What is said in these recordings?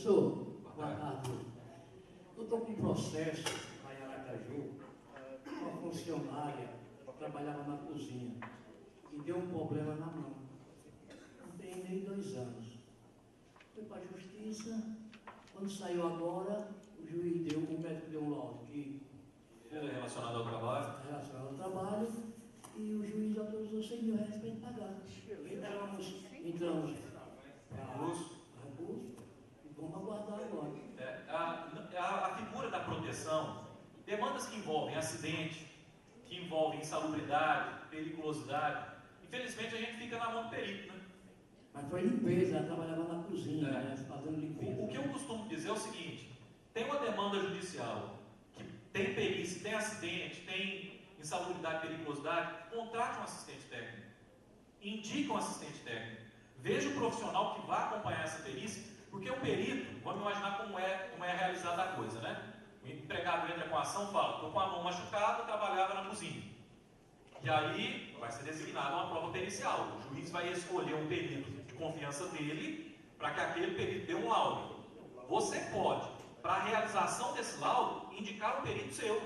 Professor, boa tarde. Eu estou com um processo lá em Aracaju, uma funcionária trabalhava na cozinha e deu um problema na mão. Não tem nem 2 anos. Foi para a justiça, quando saiu agora, o juiz o médico deu um laudo que era relacionado ao trabalho. Relacionado ao trabalho, e o juiz autorizou 100 mil reais para ele pagar. Entramos para recurso e vamos aguardar agora. A figura da proteção, demandas que envolvem acidente, que envolvem insalubridade, periculosidade, infelizmente a gente fica na mão do perito, né? Mas foi limpeza, ela trabalhava na cozinha, né, fazendo limpeza. O que eu costumo dizer é o seguinte: tem uma demanda judicial que tem perícia, tem acidente, tem insalubridade, periculosidade, contrate um assistente técnico, indique um assistente técnico, veja o profissional que vai acompanhar essa perícia, porque o perito, vamos imaginar como é realizada a coisa, né? O empregado entra com a ação e fala: estou com a mão machucada, trabalhava na cozinha. E aí vai ser designada uma prova pericial. O juiz vai escolher um perito de confiança dele para que aquele perito dê um laudo. Você pode, para a realização desse laudo, indicar um perito seu,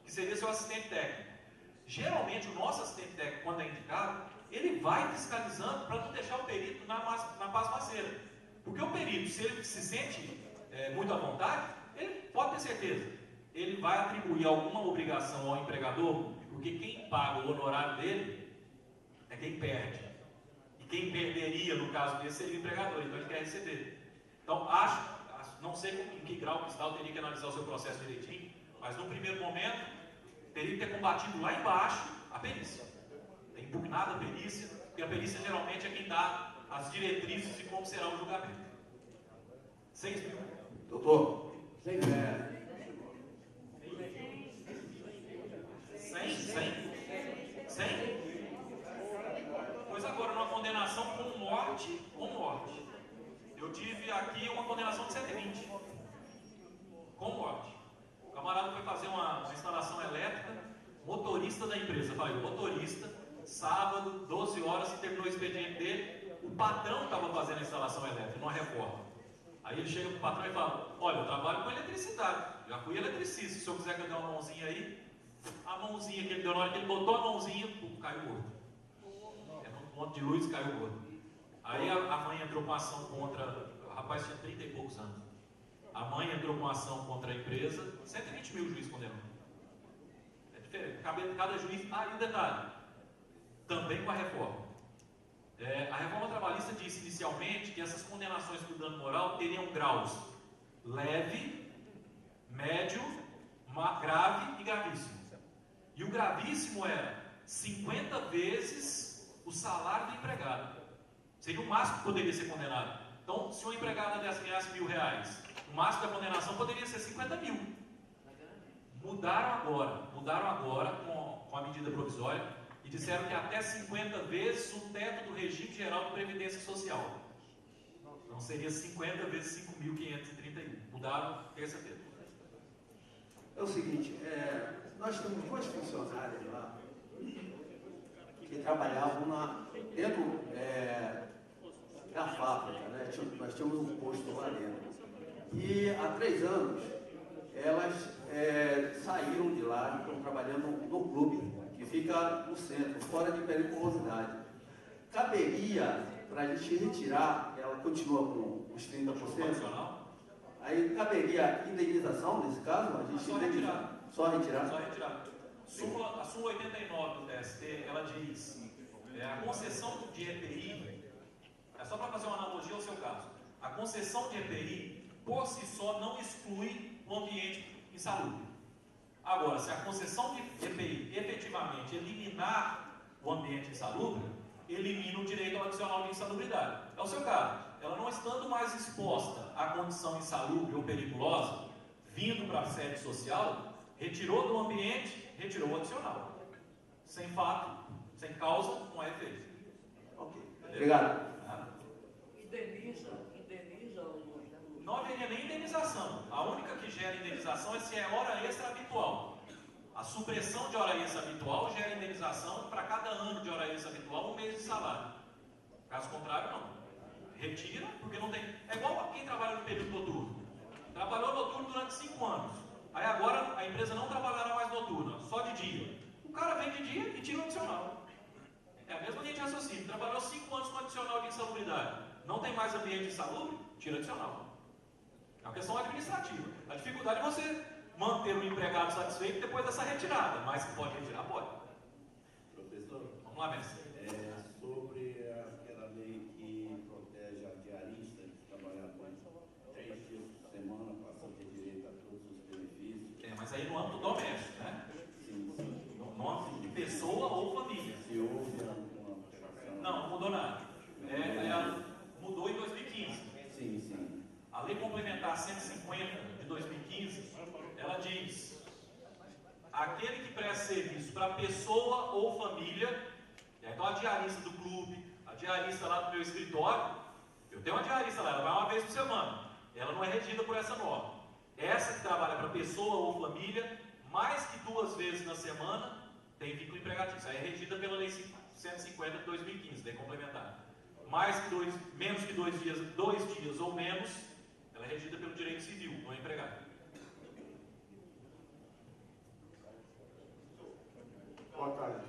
que seria seu assistente técnico. Geralmente o nosso assistente técnico, quando é indicado, ele vai fiscalizando para não deixar o perito na pasmaceira. Porque o perito, se ele se sente muito à vontade, ele pode ter certeza, ele vai atribuir alguma obrigação ao empregador, porque quem paga o honorário dele é quem perde. E quem perderia, no caso desse, seria o empregador, então ele quer receber. Então, não sei em que grau cristal teria que analisar o seu processo direitinho, mas no primeiro momento, teria que ter combatido lá embaixo a perícia. Tem impugnado a perícia, porque a perícia geralmente é quem dá as diretrizes de como será o julgamento. 6 mil. Doutor, 100 mil. 100? Pois agora, numa condenação com morte, eu tive aqui uma condenação de 120. Com morte. O camarada foi fazer uma instalação elétrica, motorista da empresa, motorista, sábado, 12 horas, e terminou o expediente dele, o patrão estava fazendo a instalação elétrica, numa reforma. Aí ele chega para o patrão e fala: olha, eu trabalho com eletricidade, já fui eletricista, se o senhor quiser que eu dê uma mãozinha aí. A mãozinha que ele deu, na hora que ele botou a mãozinha, caiu morto. É um ponto de luz, caiu morto. Aí a mãe entrou com ação contra, o rapaz tinha 30 e poucos anos. A mãe entrou com ação contra a empresa, 120 mil o juiz condenou. É diferente, cada juiz. E um detalhe, também com a reforma. A reforma trabalhista disse inicialmente que essas condenações por dano moral teriam graus leve, médio, grave e gravíssimo. E o gravíssimo era 50 vezes o salário do empregado. Seria o máximo que poderia ser condenado. Então, se o empregado ganhasse R$1.000, o máximo da condenação poderia ser 50 mil. Mudaram agora com a medida provisória e disseram que até 50 vezes o teto do regime geral de previdência social. Então seria 50 vezes 5.531. Mudaram terça-feira. é o seguinte, nós temos 2 funcionárias lá que trabalhavam dentro da fábrica, né? Nós tínhamos um posto lá dentro. E há 3 anos elas saíram de lá e estão trabalhando no clube que fica no centro, fora de periculosidade. Caberia para a gente retirar, ela continua com os 30%. Aí caberia indenização nesse caso? A gente Só retirar. A súmula 89 do TST, ela diz: a concessão de EPI, só para fazer uma analogia ao seu caso, a concessão de EPI por si só não exclui o ambiente insalubre. Agora, se a concessão de EPI efetivamente eliminar o ambiente insalubre, elimina o direito ao adicional de insalubridade. É o seu caso. Ela não estando mais exposta à condição insalubre ou periculosa, vindo para a sede social, retirou do ambiente, retirou o adicional. Sem fato, sem causa, não é efeito. Ok. Obrigado. Indeniza Não haveria nem indenização. A única que gera indenização é se é hora extra habitual. A supressão de hora extra habitual gera indenização para cada ano de hora extra habitual, 1 mês de salário. Caso contrário, não. retira, porque não tem. É igual quem trabalha no período noturno. Trabalhou noturno durante 5 anos. Aí agora a empresa não trabalhará mais noturna, só de dia. O cara vem de dia e tira o adicional. É a mesma linha de raciocínio. Trabalhou 5 anos com adicional de insalubridade. Não tem mais ambiente insalubre? Tira adicional. É uma questão administrativa. A dificuldade é você manter o empregado satisfeito depois dessa retirada. Mas que pode retirar, pode. Professor, Vamos lá, mestre. sobre aquela lei que protege a diarista, que trabalha 3 dias por semana, passa a ter direito a todos os benefícios. Mas aí no âmbito doméstico, né? Sim, sim. No âmbito de pessoa ou família. Se houve alguma alteração. Não mudou nada. Mudou em 2015. Sim, sim. A Lei Complementar 150 de 2015, ela diz: aquele que presta serviço para pessoa ou família, então a diarista do clube, a diarista lá do meu escritório, eu tenho uma diarista lá, ela vai uma vez por semana, ela não é regida por essa norma. Essa que trabalha para pessoa ou família, mais que 2 vezes na semana, tem vínculo empregatício. Aí é regida pela Lei 150 de 2015, Lei Complementar. Menos que 2 dias ou menos, ela é regida pelo direito civil, não é empregado. Boa tarde.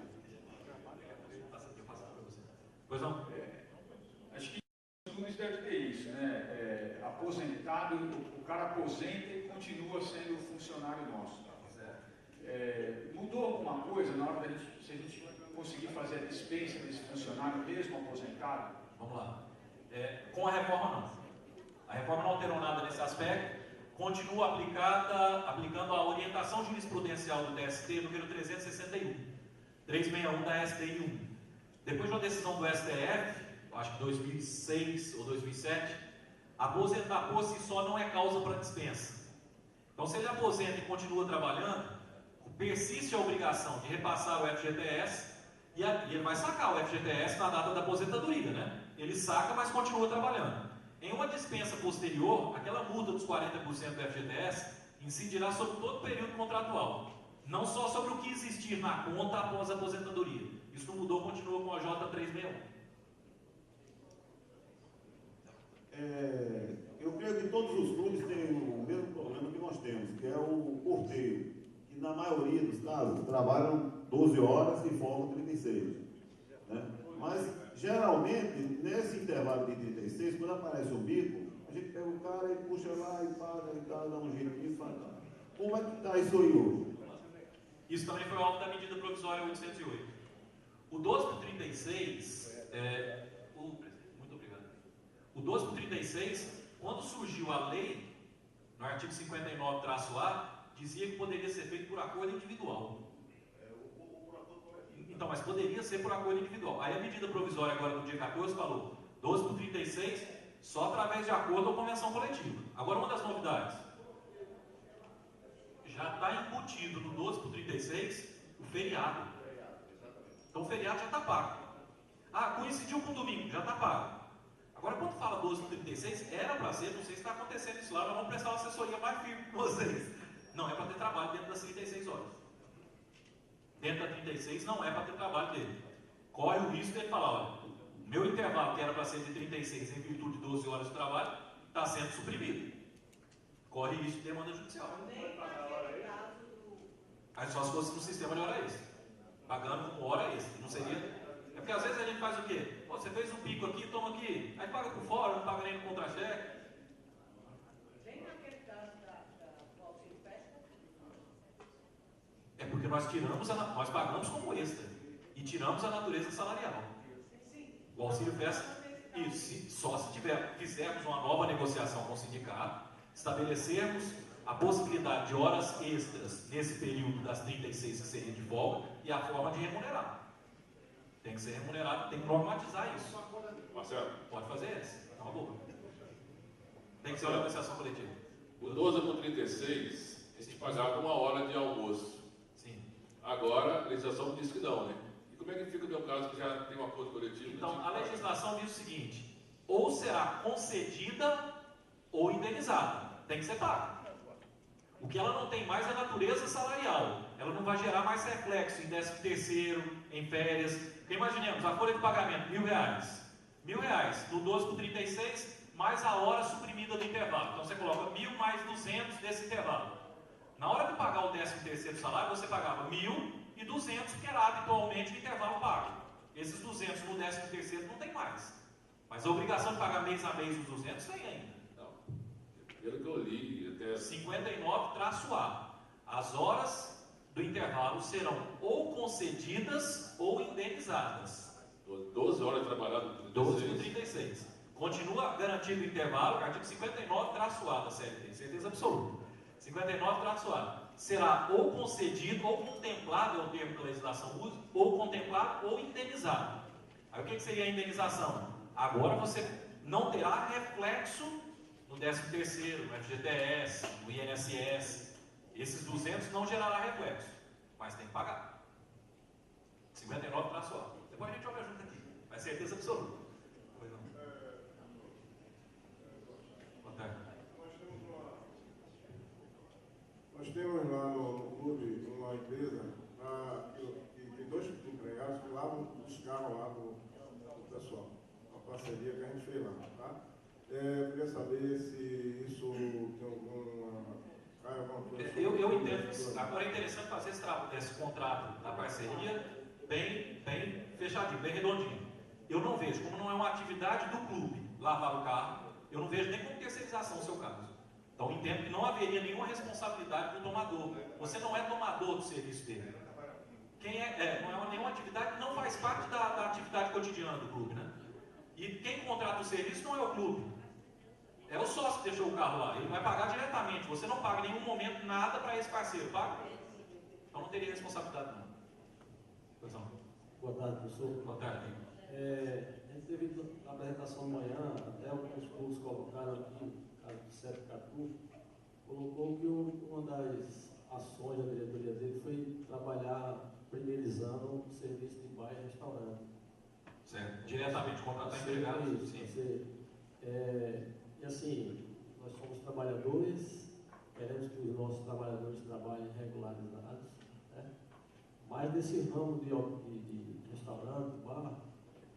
Eu passo para você. Pois não? Acho que os clubes devem ter isso, né? Aposentado, o cara aposenta e continua sendo funcionário nosso. Mudou alguma coisa na hora da gente, se a gente conseguir fazer a dispensa desse funcionário mesmo aposentado? Vamos lá. Com a reforma não. A reforma não alterou nada nesse aspecto. Continua aplicando a orientação jurisprudencial do TST, número 361 da STI 1. Depois de uma decisão do STF, acho que 2006 ou 2007, aposentar por si só não é causa para dispensa. Então, se ele aposenta e continua trabalhando, persiste a obrigação de repassar o FGTS e ele vai sacar o FGTS na data da aposentadoria, né? Ele saca, mas continua trabalhando. Em uma dispensa posterior, aquela multa dos 40% do FGTS incidirá sobre todo o período contratual, não só sobre o que existir na conta após a aposentadoria. Isso não mudou, continua com a J361. Eu creio que todos os clubes têm o mesmo problema que nós temos, que é o porteiro, que na maioria dos casos trabalham 12 horas e formam 36. Né? Mas, geralmente, nesse intervalo de 36, quando aparece o bico, a gente pega o cara e puxa lá e paga e dá um jeitinho e faz lá. Como é que está isso aí hoje? Isso também foi alvo da medida provisória 808. O 12 por 36, muito obrigado. O 12 por 36, quando surgiu a lei, no artigo 59-A, dizia que poderia ser feito por acordo individual. Então, mas poderia ser por acordo individual. Aí a medida provisória agora no dia 14 falou 12 por 36, só através de acordo ou convenção coletiva. Agora, uma das novidades. Já está embutido no 12 por 36 o feriado. Então o feriado já está pago. Coincidiu com o domingo, já está pago. Agora, quando fala 12 por 36, era para ser, não sei se está acontecendo isso lá, nós vamos prestar uma assessoria mais firme com vocês. Não é para ter trabalho dentro das 36 horas. Dentro da 36 não é para ter trabalho dele. Corre o risco dele falar, olha, meu intervalo que era para ser de 36 em virtude de 12 horas de trabalho, está sendo suprimido. Corre risco de demanda judicial. Aí só se fosse no sistema de hora extra. Pagando com hora extra. Não seria. É porque às vezes a gente faz o quê? Pô, você fez um pico aqui, toma aqui. Aí paga por fora, não paga nem no contra-cheque. Vem naquele caso do auxílio pesca? É porque nós pagamos como extra. E tiramos a natureza salarial. O auxílio pesca, isso, só se fizermos uma nova negociação com o sindicato, estabelecermos a possibilidade de horas extras nesse período das 36 que seria de folga e a forma de remunerar. Tem que ser remunerado, tem que normatizar isso. Marcelo? Pode fazer essa, é uma boa. Tem que ser uma negociação coletiva. O 12 por 36, a gente pagava 1 hora de almoço. Sim. Agora, a legislação diz que não, né? E como é que fica o meu caso que já tem um acordo coletivo? Então, a legislação diz o seguinte: ou será concedida ou indenizada. Tem que ser paga. O que ela não tem mais é natureza salarial. Ela não vai gerar mais reflexo em 13º, em férias. Porque imaginemos, a folha de pagamento, R$1.000. R$ 1.000, no 12 por 36, mais a hora suprimida do intervalo. Então você coloca 1.000 mais 200 desse intervalo. Na hora de pagar o 13º salário, você pagava 1.200, que era habitualmente o intervalo pago. Esses 200 no 13º não tem mais. Mas a obrigação de pagar mês a mês os 200 tem ainda. Não. Pelo que eu li, até 59-A. As horas do intervalo serão ou concedidas ou indenizadas. 12 horas trabalhadas, 12 por 36. Continua garantido o intervalo, artigo 59-A da CLT, certeza absoluta. 59-A. Será ou concedido ou contemplado, é o termo que a legislação usa, ou contemplado ou indenizado. Aí o que seria a indenização? Agora você não terá reflexo no 13º, no FGTS, no INSS. Esses 200 não gerará reflexo, mas tem que pagar. 59-A. Depois a gente olha junto aqui, mas certeza absoluta. Pois não. Boa tarde. Nós temos lá no clube uma empresa que tem 2 empregados que lavam os carros lá do pessoal. Uma parceria que a gente fez lá, tá? Eu queria saber se isso tem alguma coisa. Eu entendo isso. Agora é interessante fazer esse contrato da parceria bem fechadinho, bem redondinho. Eu não vejo, como não é uma atividade do clube lavar o carro, eu não vejo nem como terceirização no seu caso. Então entendo que não haveria nenhuma responsabilidade do tomador. Você não é tomador do serviço dele. Não é nenhuma atividade que não faz parte da atividade cotidiana do clube, né? E quem contrata o serviço não é o clube. É o sócio que deixou o carro lá. Ele vai pagar diretamente. Você não paga em nenhum momento nada para esse parceiro, paga? Então não teria responsabilidade não. Pois não. Boa tarde, professor. Boa tarde. A gente teve a apresentação de manhã, até alguns clubes colocaram aqui, o caso do Sete Catu, colocou que uma das ações da diretoria dele foi trabalhar primeirizando o serviço de bar e restaurante. Certo. Diretamente contratar empregado. Sim. E assim, nós somos trabalhadores, queremos que os nossos trabalhadores trabalhem regularizados, né? Mas nesse ramo de restaurante, bar,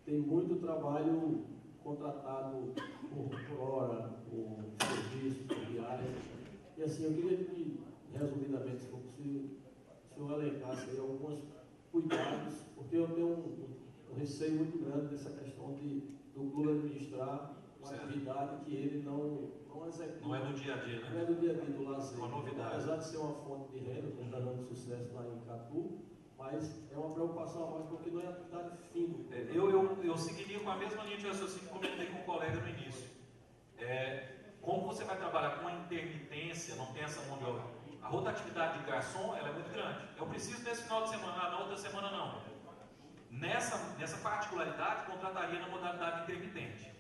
tem muito trabalho contratado por hora, por serviço, por diária. E assim, eu queria que, resumidamente, se for possível, o senhor elencasse aí alguns cuidados, porque eu tenho um receio muito grande dessa questão do clube administrar uma atividade que ele não executa. Não é do dia a dia, né? Não é do dia a dia, do lazer. Uma novidade. Apesar de ser uma fonte de renda, que está dando sucesso lá em Catu, mas é uma preocupação a mais porque não é atividade fim. Eu seguiria com a mesma linha de raciocínio que comentei com o colega no início. Como você vai trabalhar com a intermitência, não tem essa mão de obra. A rotatividade de garçom ela é muito grande. Eu preciso nesse final de semana, na outra semana não. Nessa particularidade, contrataria na modalidade intermitente.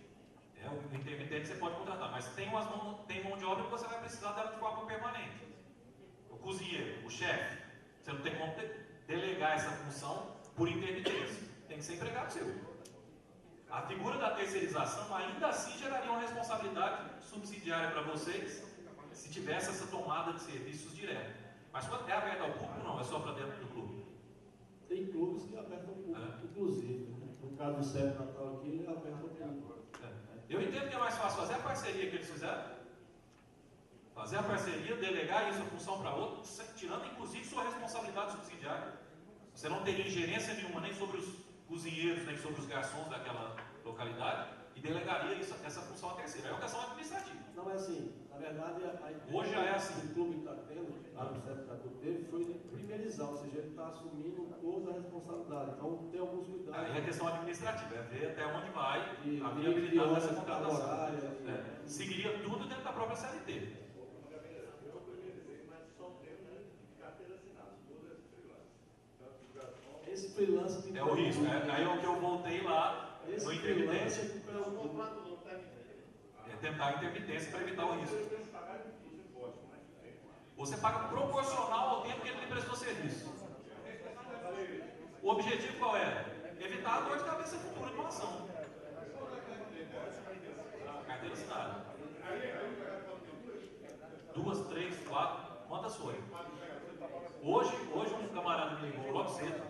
O intermitente você pode contratar, mas tem mão de obra que você vai precisar dela de forma permanente. O cozinheiro, o chefe, você não tem como delegar essa função por intermitência. Tem que ser empregado seu. A figura da terceirização ainda assim geraria uma responsabilidade subsidiária para vocês se tivesse essa tomada de serviços direta. Mas quando é aberto ao público, não, é só para dentro do clube. Tem clubes que abertam ao público, inclusive. Né? No caso do Sete Natal aqui, ele é aberto ao público. Eu entendo que é mais fácil fazer a parceria que eles fizeram. Fazer a parceria, delegar isso a função para outro, tirando inclusive sua responsabilidade subsidiária. Você não teria ingerência nenhuma nem sobre os cozinheiros, nem sobre os garçons daquela localidade e delegaria essa função à terceira. É uma questão administrativa. Não é assim. Na verdade, hoje já é assim. O clube que está tendo, lá no Sete Catu teve, foi primeirizar, ou seja, ele está assumindo toda a responsabilidade. Então, tem alguns cuidados. Aí é questão administrativa, é ver até onde vai a viabilidade dessa contratação. Seguiria tudo dentro da própria CLT. Esse freelance é o risco. Aí é o que eu voltei lá no intermitência. Tentar a intermitência para evitar o risco. Você paga proporcional ao tempo que ele prestou serviço. O objetivo qual é? Evitar a dor de cabeça futura de uma ação. Carteira assinada. 2, 3, 4, quantas foram? Hoje um camarada me ligou logo cedo.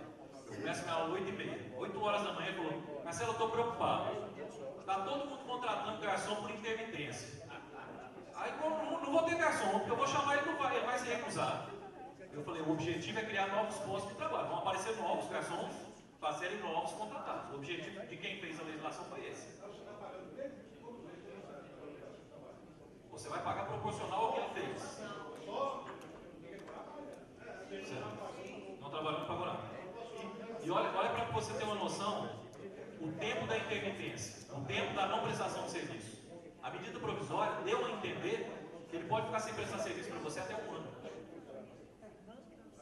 Começa a minha aula 8h30. 8 horas da manhã ele falou, Marcelo, eu estou preocupado. Está todo mundo contratando garçom por intermitência. Aí não vou ter garçom, porque eu vou chamar ele, ele vai se recusar. Eu falei, o objetivo é criar novos postos de trabalho. Vão aparecer novos garçons, fazerem novos contratados. O objetivo de quem fez a legislação foi esse. Você vai pagar proporcional ao que ele fez. Certo? Não trabalhando, não pagou nada. E olha para você ter uma noção, o tempo da intermitência, o tempo da não prestação de serviço. A medida provisória deu a entender que ele pode ficar sem prestar serviço para você até 1 ano.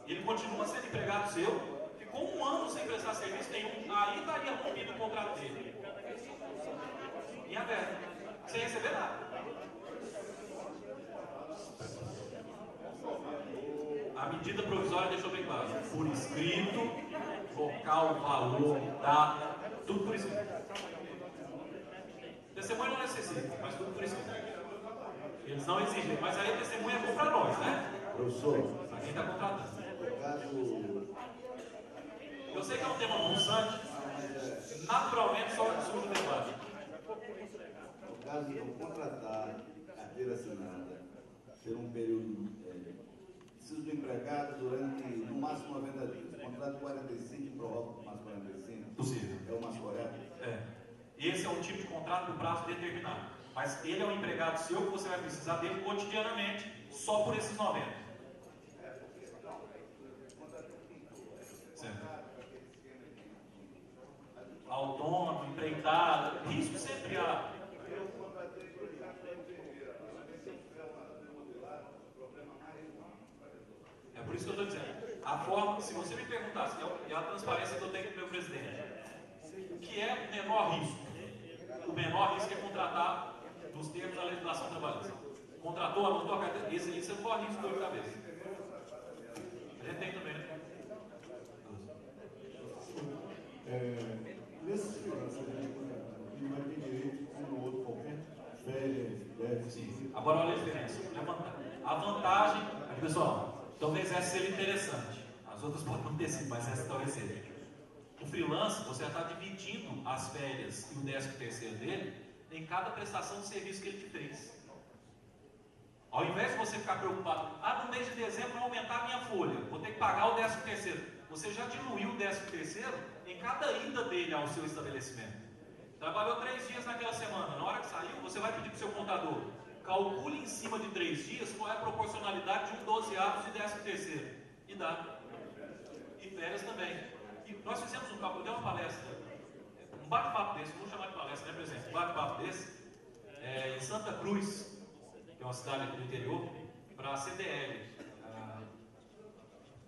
Ele continua sendo empregado seu, ficou 1 ano sem prestar serviço nenhum, aí estaria rompido o contrato dele. Em aberto, sem receber nada. A medida provisória deixou bem claro, por escrito, local, valor, data, tudo por escrito. Testemunha não necessita, mas tudo por escrito. Eles não exigem, mas aí a testemunha é bom para nós, né? Professor, Para quem está contratando. caso... Eu sei que é um tema pulsante, naturalmente só surge o debate. No caso de eu contratar carteira assinada por um período, preciso do empregado durante no máximo 90 dias. Contrato 45 e prorroga por mais 45. Possível. É o mais correto? É. Esse é um tipo de contrato de prazo determinado. Mas ele é um empregado seu que você vai precisar dele cotidianamente, só por esses 90. Certo. Autônomo, empreitado, risco sempre há. É por isso que eu estou dizendo. A forma, se você me perguntasse, é a transparência que eu tenho com o meu presidente, o que é o menor risco? O menor risco é contratar nos termos da legislação trabalhista. Contratou, anotou a carteira, isso é o maior risco de cabeça. A gente tem também, né? Nesses freelancers, ele vai ter direito, como o outro qualquer, férias, déficit. Agora olha a diferença. A vantagem, aqui pessoal, talvez essa seja interessante. As outras podem não ter sido, mas essa talvez seja. O freelance, você já está dividindo as férias e o 13º dele em cada prestação de serviço que ele te fez. Ao invés de você ficar preocupado, no mês de dezembro vai aumentar a minha folha, vou ter que pagar o 13º. Você já diluiu o 13º em cada ida dele ao seu estabelecimento. Trabalhou 3 dias naquela semana, na hora que saiu, você vai pedir para o seu contador, calcule em cima de 3 dias qual é a proporcionalidade de um 12avos de 13º. E dá. E férias também. E nós fizemos um cálculo, deu uma palestra, um bate-papo desse, vamos chamar de palestra, né, presidente? Um bate-papo desse, em Santa Cruz, que é uma cidade aqui do interior, para a CDL,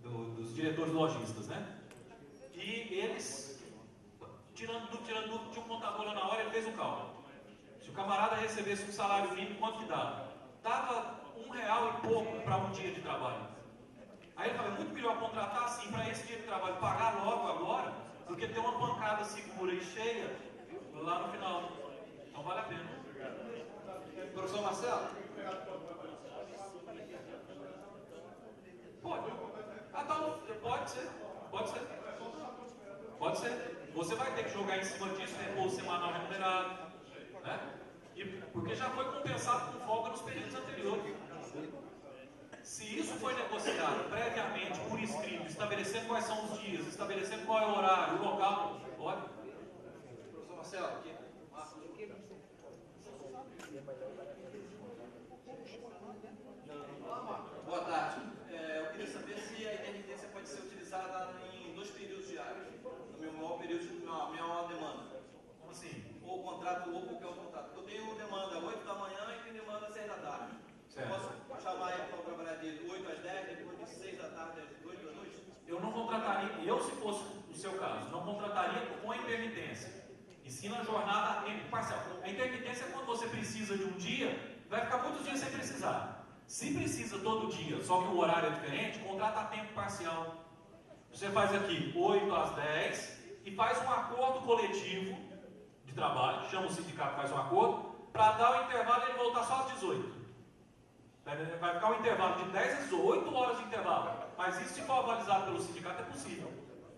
dos diretores lojistas, né? E eles, tirando dúvida, tinha um contador lá na hora, ele fez um cálculo. Se o camarada recebesse um salário mínimo, quanto que dava? Dava R$1 e pouco para um dia de trabalho. Aí ele falou, é muito melhor contratar assim para esse dia de trabalho, pagar logo agora, do que ter uma pancada segura e cheia lá no final. Então vale a pena. Professor Marcelo? Pode. Então, pode ser. Pode ser. Pode ser. Você vai ter que jogar em cima disso, repouso semanal remunerado. Né? Porque já foi compensado com folga nos períodos anteriores. Se isso foi negociado previamente por escrito, estabelecendo quais são os dias, estabelecendo qual é o horário, o local, pode. Professor Marcelo, aqui. Boa tarde. Eu queria saber se a intermitência pode ser utilizada em 2 períodos diários, no meu maior período, na minha maior demanda. Como assim? Ou contrato, ou qualquer outro contrato. Eu tenho demanda 8 da manhã e tenho demanda 6 da tarde. Certo. Eu posso chamar ele para trabalhar de 8 às 10, depois de 6 da tarde às 8 da noite? Eu não contrataria, se fosse o seu caso, não contrataria com a intermitência. E sim na jornada a tempo parcial. A intermitência é quando você precisa de um dia, vai ficar muitos dias sem precisar. Se precisa todo dia, só que o horário é diferente, contrata a tempo parcial. Você faz aqui 8 às 10 e faz um acordo coletivo de trabalho, chama o sindicato, faz um acordo, para dar o intervalo e ele voltar só às 18. Vai ficar um intervalo de 10 às 8 horas de intervalo. Mas isso, se for avalizado pelo sindicato, é possível.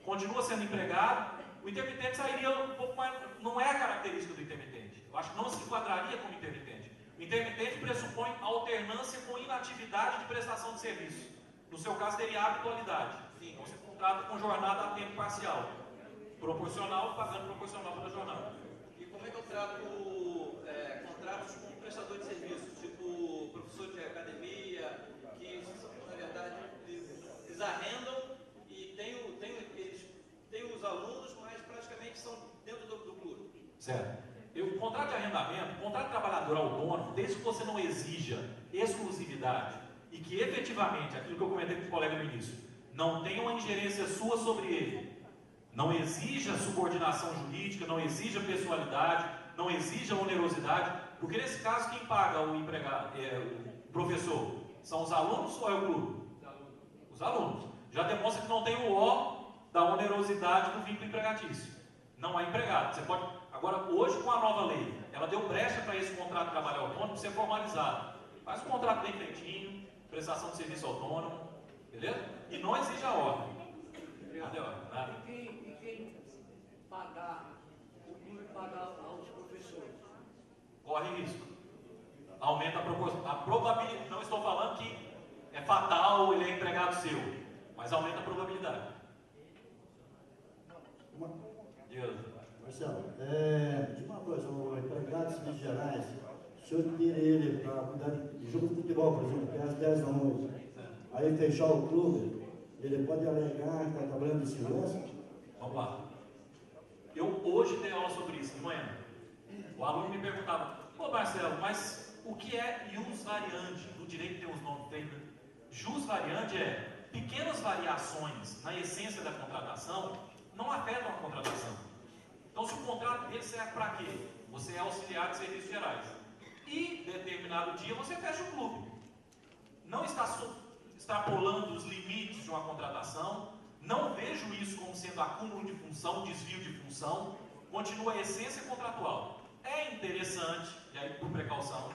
continua sendo empregado, o intermitente sairia um pouco mais, não é a característica do intermitente. Eu acho que não se enquadraria como intermitente. O intermitente pressupõe alternância com inatividade de prestação de serviço. No seu caso, teria habitualidade. Então, você contrata com jornada a tempo parcial. Proporcional, pagando proporcional pela jornada. E como é que eu trato contratos com prestador de serviço, tipo professor de academia, que, na verdade, eles arrendam e eles têm os alunos, mas praticamente são dentro do clube? Certo. O contrato de arrendamento, o contrato de trabalhador autônomo, desde que você não exija exclusividade e que efetivamente, aquilo que eu comentei com o colega no início, não tenha uma ingerência sua sobre ele, não exija subordinação jurídica, não exija pessoalidade, não exija onerosidade, porque nesse caso quem paga o empregado, o professor, são os alunos ou é o clube? Os alunos. Já demonstra que não tem o O da onerosidade do vínculo empregatício. Não é empregado. Você pode. Agora, hoje com a nova lei, ela deu brecha para esse contrato de trabalho autônomo ser formalizado. Faz um contrato bem feitinho, prestação de serviço autônomo, beleza? E não exige a ordem. Cadê a ordem? E quem pagar, o clube pagar aos professores? Corre risco. Aumenta a probabilidade. Não estou falando que é fatal, ele é empregado seu, mas aumenta a probabilidade. Marcelo, diga uma coisa, o empregado de serviços gerais, se eu tiro ele para cuidar de jogo de futebol, por exemplo, que é às 10 da noite, aí fechar o clube, ele pode alegar que está trabalhando de segurança? Vamos lá. Eu hoje tenho aula sobre isso, de manhã. O aluno me perguntava, ô Marcelo, mas o que é jus variandi? No direito tem uns nomes feitos. Jus variandi é pequenas variações na essência da contratação não afetam a contratação. Então, se o contrato dele serve para quê? Você é auxiliar de serviços gerais. E, determinado dia, você fecha o clube. Não está extrapolando os limites de uma contratação. Não vejo isso como sendo acúmulo de função, desvio de função. Continua a essência contratual. É interessante, e aí por precaução,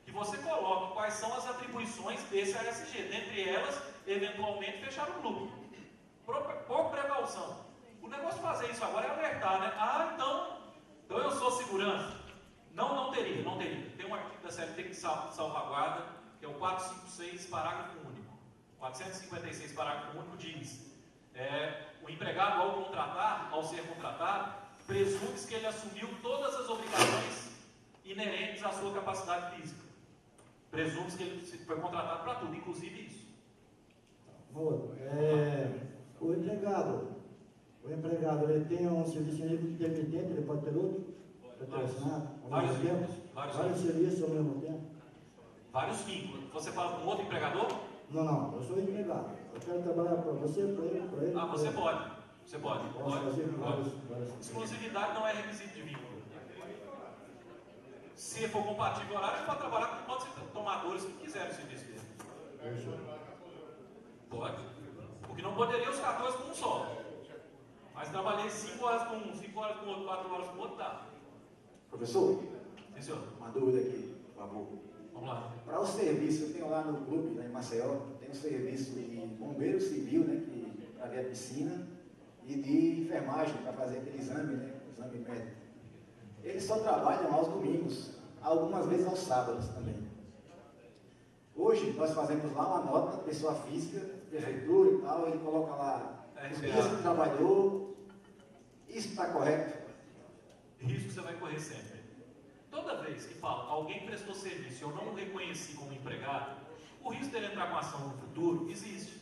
que você coloque quais são as atribuições desse ASG. Dentre elas, eventualmente, fechar o clube. Por precaução. O negócio de fazer isso agora é alertar, né? Ah, então eu sou segurança. Não teria. Tem um artigo da CLT que salvaguarda, que é o 456, parágrafo único. 456, parágrafo único, diz: o empregado, ao ser contratado, presume-se que ele assumiu todas as obrigações inerentes à sua capacidade física. Presume-se que ele foi contratado para tudo, inclusive isso. O empregado, ele tem um serviço intermitente, ele pode ter outro? Vários serviços ao mesmo tempo? Vários vínculos. Você fala com outro empregador? Não, eu sou empregado. Eu quero trabalhar para você, para ele. Ah, você pode. Você pode. Posso fazer vários. Exclusividade não é requisito de vínculo. Se for compatível horário, você pode trabalhar com quantos tomadores que quiserem o serviço dele. Pode. Porque não poderia os 14 com um só. Mas trabalhei 5 horas com um, 5 horas com outro, 4 horas com outro, tá. Professor? Sim, senhor. Uma dúvida aqui, por favor. Vamos lá. Para o serviço, eu tenho lá no clube, lá em Maceió, tem um serviço de bombeiro civil, né, para ver a piscina, e de enfermagem, para fazer aquele exame, né, exame médico. Eles só trabalham aos domingos, algumas vezes aos sábados também. Hoje, nós fazemos lá uma nota, pessoa física, prefeitura e tal, ele coloca lá os dias que trabalhou. Isso está correto? Risco você vai correr sempre. Toda vez que fala, alguém prestou serviço e eu não o reconheci como empregado, o risco dele entrar com ação no futuro existe.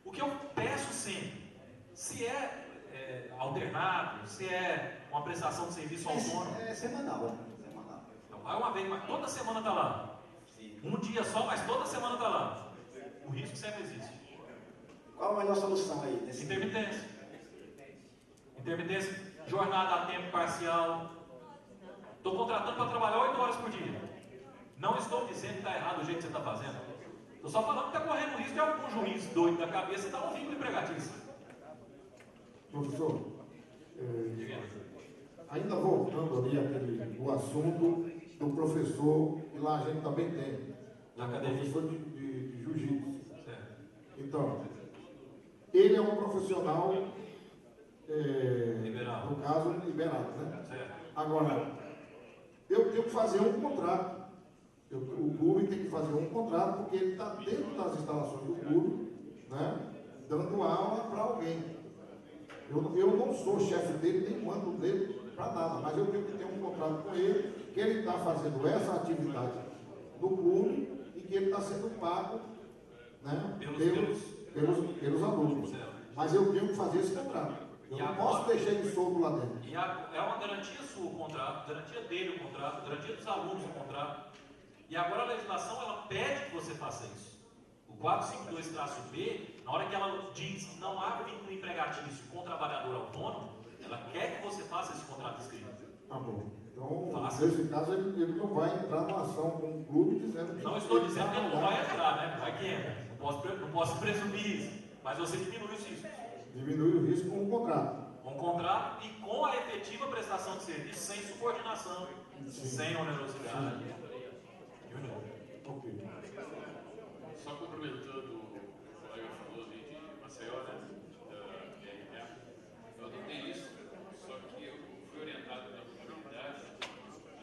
O que eu peço sempre, se é alternado, se é uma prestação de serviço autônomo. É semanal, semanal. Então vai uma vez, mas toda semana está lá. Um dia só, mas toda semana está lá. O risco sempre existe. Qual a melhor solução aí? Intermitência. Intermitência, jornada a tempo parcial. Estou contratando para trabalhar 8 horas por dia. Não estou dizendo que está errado o jeito que você está fazendo. Estou só falando que está correndo risco de algum juiz doido da cabeça dar um vínculo empregatício. Professor, ainda voltando ali o assunto do professor, que lá a gente também tem. Na academia. Professor de jiu-jitsu. Certo. Então, ele é um profissional no caso, liberados, né? Certo. Agora, eu tenho que fazer um contrato. O clube tem que fazer um contrato, porque ele está dentro das instalações do clube, né, dando aula para alguém. Eu não sou chefe dele, nem mando dele para nada, mas eu tenho que ter um contrato com ele, que ele está fazendo essa atividade no clube e que ele está sendo pago, né, pelos alunos. Mas eu tenho que fazer esse contrato. Eu não posso deixar ele solto lá dentro. E é uma garantia sua o contrato, garantia dele o contrato, garantia dos alunos o contrato. E agora a legislação, ela pede que você faça isso. O 452-B, na hora que ela diz que não há vínculo empregatício com o trabalhador autônomo, ela quer que você faça esse contrato escrito. Tá bom. Então, nesse caso, ele não vai entrar numa ação com o clube dizendo que... Não estou dizendo que ele não vai entrar, né? Vai que entra. Não posso presumir isso. Mas você diminui os riscos. Diminui o risco com o contrato. Com o contrato e com a efetiva prestação de serviço, sem subordinação, sem onerosidade. Ok. Só complementando o que o colega falou ali de Maceió, né, da BRF, eu adotei isso, só que eu fui orientado pela contabilidade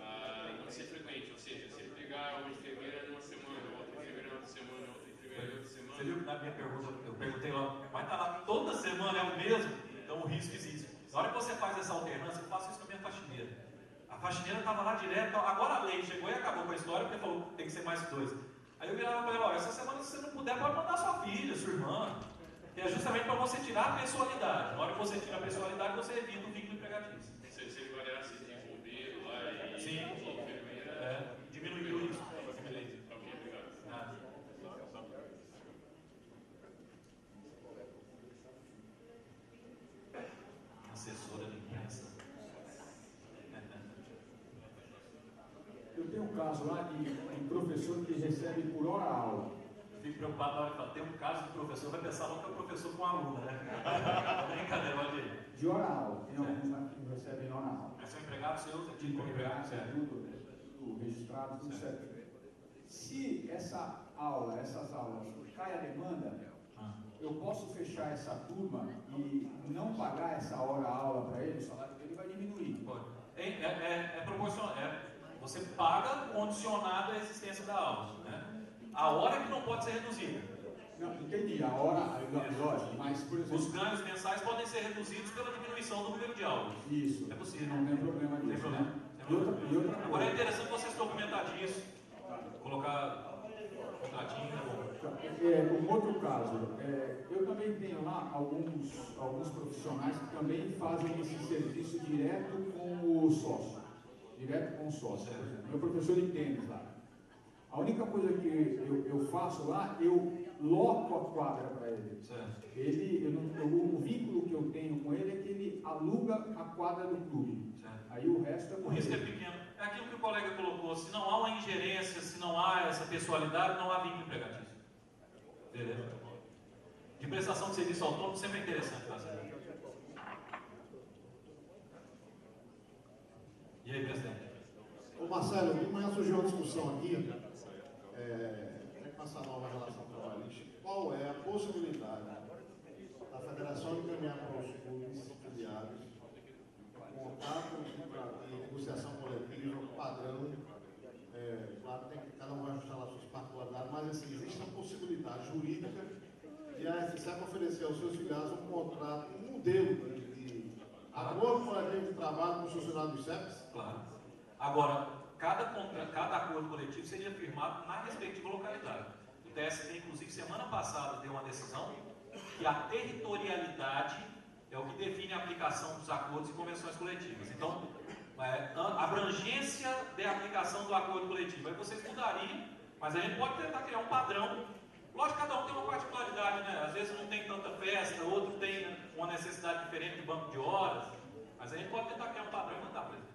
a não ser frequente, ou seja, se ele pegar uma enfermeira numa semana, outra enfermeira na outra semana, outra enfermeira na outra semana... Você viu que na minha pergunta, eu perguntei lá, vai estar lá toda semana é o mesmo? Então o risco existe. Na hora que você faz essa alternância, eu faço isso com a minha faxineira. A faxineira estava lá direto, agora a lei chegou e acabou com a história, porque falou que tem que ser mais que 2. Aí eu virava para ela, olha, essa semana se você não puder, pode mandar sua filha, sua irmã. Que é justamente para você tirar a pessoalidade. Na hora que você tira a pessoalidade, você evita o vínculo empregatício. Se ele variasse de bombeiro lá e sim, de enfermeira... diminuiu o risco. Ok, obrigado. Assessora de imprensa. Eu tenho um caso lá de professor que recebe por hora aula. Fico preocupado na hora que fala, tem um caso de professor, vai pensar logo que é o professor com aluno, né? Brincadeira, pode ir. De hora aula. Tem alguns lá que recebem hora aula. Mas são empregados seus, é tipo empregado, tudo registrado, tudo certo. Se essas aulas cai a demanda, eu posso fechar essa turma e não pagar essa hora-aula para ele, o salário dele vai diminuir. Pode. É proporcional. Você paga condicionado à existência da aula. Né? A hora que não pode ser reduzida. Não, entendi. A hora, lógico, mas por exemplo... Os ganhos mensais podem ser reduzidos pela diminuição do número de aulas. Isso. É possível. Não tem problema disso. Tem problema. Né? E outra coisa. Agora é interessante vocês documentarem isso. Colocar contratinho, é bom. Um outro caso, eu também tenho lá alguns profissionais que também fazem esse serviço direto com o sócio. Direto com o sócio. Por exemplo, meu professor de tênis lá. A única coisa que eu faço lá, eu loco a quadra para ele. O vínculo que eu tenho com ele é que ele aluga a quadra do clube. Aí o resto é com o risco ele. é pequeno. É aquilo que o colega colocou. Se não há uma ingerência, se não há essa pessoalidade, não há vínculo empregatício. Beleza? De prestação de serviço autônomo sempre é interessante fazer. E aí, presidente? Ô Marcelo, de manhã surgiu uma discussão aqui, com essa nova relação trabalhista, qual é a possibilidade da federação encaminhar para os clubes filiados um contrato de negociação coletiva, padrão, claro, tem que cada um vai ajustar lá suas particularidades, mas assim, existe a possibilidade jurídica de a RFCEP oferecer aos seus filiados um contrato, um modelo de acordo coletivo de trabalho com os funcionários dos CEPs? Claro. Agora, cada acordo coletivo seria firmado na respectiva localidade. O TST, inclusive, semana passada deu uma decisão que a territorialidade é o que define a aplicação dos acordos e convenções coletivas. Então, a abrangência da aplicação do acordo coletivo. Aí vocês mudariam, mas a gente pode tentar criar um padrão. Lógico que cada um tem uma particularidade, né? Às vezes não tem tanta festa, outro tem uma necessidade diferente de banco de horas, mas a gente pode tentar criar um padrão e mandar para ele.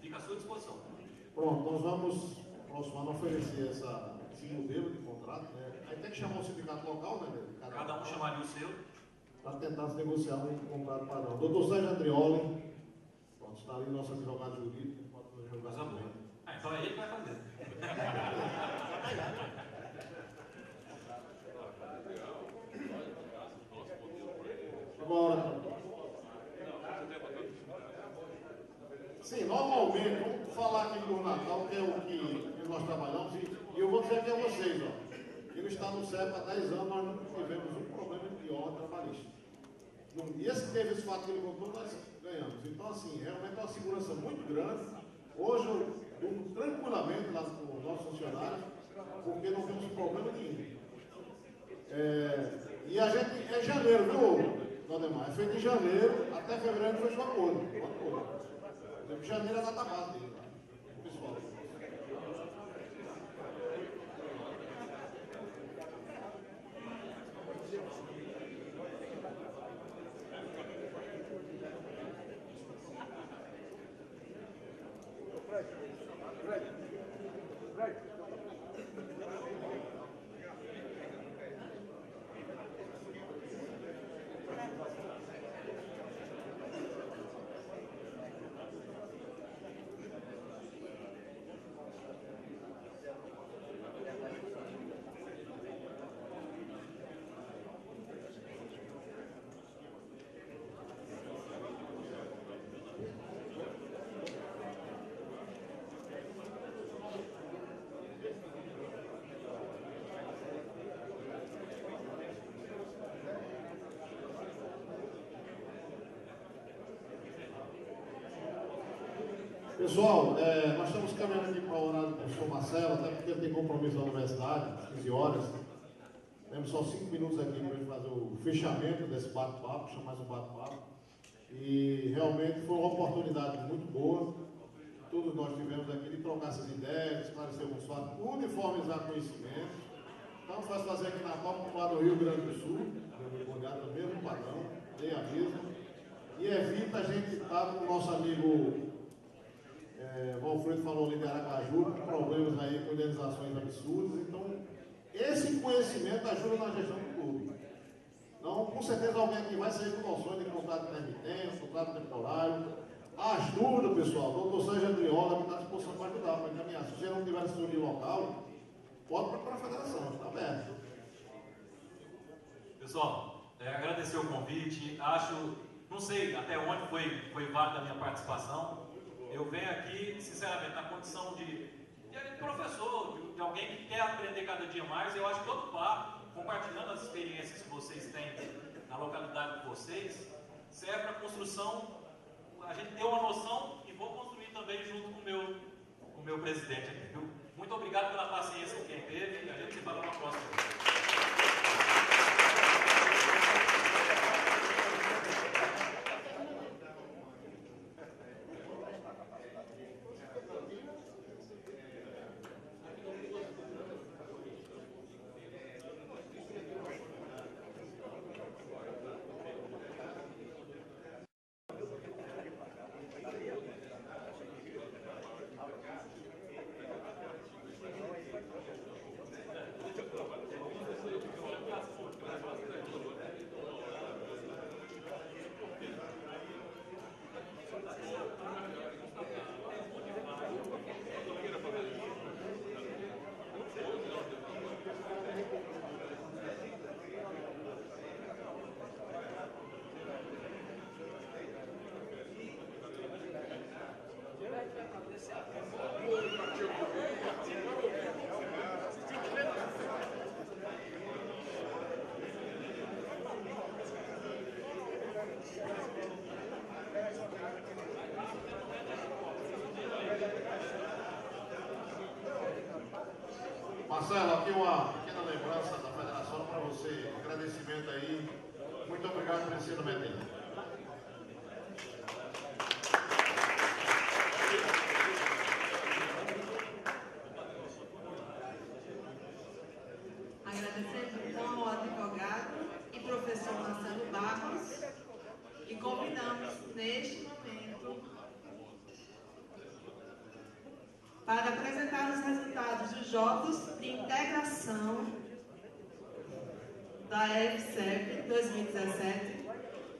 Fica à sua disposição. Pronto, nós vamos, próximo ano, oferecer esse modelo de contrato, né? Aí tem que chamar o sindicato local, né? Cada um chamaria o seu. Para tentar se negociar um contrato padrão. Doutor Sérgio Andrioli, pronto, está ali nosso advogado jurídico, pode nos ajudar também. Então é ele que vai fazer. Agora, Sim, normalmente, vamos falar aqui por Natal, que é o que nós trabalhamos, e eu vou dizer aqui a vocês, ó, ele está no CEP há 10 anos, nós nunca tivemos um problema de ordem trabalhista. E esse teve esse fato que ele contou, nós ganhamos. Então, assim, realmente é uma segurança muito grande. Hoje eu durmo tranquilamente lá com os nossos funcionários, porque não temos problema nenhum. E a gente, é janeiro, viu, Valdemar? É feito em janeiro, até fevereiro fechou acordo. Janeiro é a data base dele, pessoal. Pessoal, nós estamos caminhando aqui para o horário do professor Marcelo, até porque ele tem compromisso na universidade, às 15 horas. Temos só 5 minutos aqui para ele fazer o fechamento desse bate-papo, chamar mais um bate-papo. E realmente foi uma oportunidade muito boa, que todos nós tivemos aqui, de trocar essas ideias, esclarecer alguns fatos, uniformizar conhecimentos. Então, faz fazer aqui na Copa lá do Rio Grande do Sul, olhado no mesmo padrão, dei a mesma, e evita a gente estar com o nosso amigo. Valfredo falou ali de Aracaju, com problemas aí, com indenizações absurdas. Então, esse conhecimento ajuda na gestão do clube. Então, com certeza alguém aqui vai sair com noções de contrato intermitente, contrato temporário. As dúvidas, pessoal, o doutor Sérgio Adriola está à disposição para ajudar, para encaminhar. Se você não tiver assessoria local, pode procurar a federação, está aberto. Pessoal, agradecer o convite. Não sei até onde foi válida a minha participação. Eu venho aqui, sinceramente, na condição de professor, de alguém que quer aprender cada dia mais. Eu acho que todo papo, compartilhando as experiências que vocês têm na localidade de vocês, serve para a construção, a gente ter uma noção, e vou construir também junto com o meu presidente aqui, viu? Muito obrigado pela paciência que quem teve, e a gente se fala na próxima. Marcelo, aqui uma pequena lembrança da federação para você, um agradecimento aí. Muito obrigado por esse momento. Agradecendo então ao advogado e professor Marcelo Barros, e convidamos neste momento para apresentar os resultados dos Jogos de Integração da EFCEP 2017,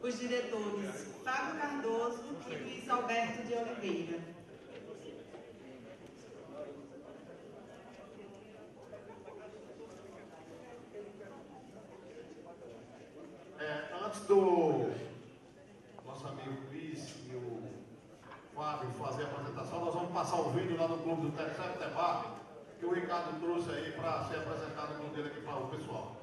os diretores Fábio Cardoso e Luiz Alberto de Oliveira. Antes do nosso amigo Luiz e o Fábio fazer a apresentação, nós vamos passar o vídeo lá no Clube do Terceiro Debate, que o Ricardo trouxe aí para ser apresentado no dele aqui para o pessoal.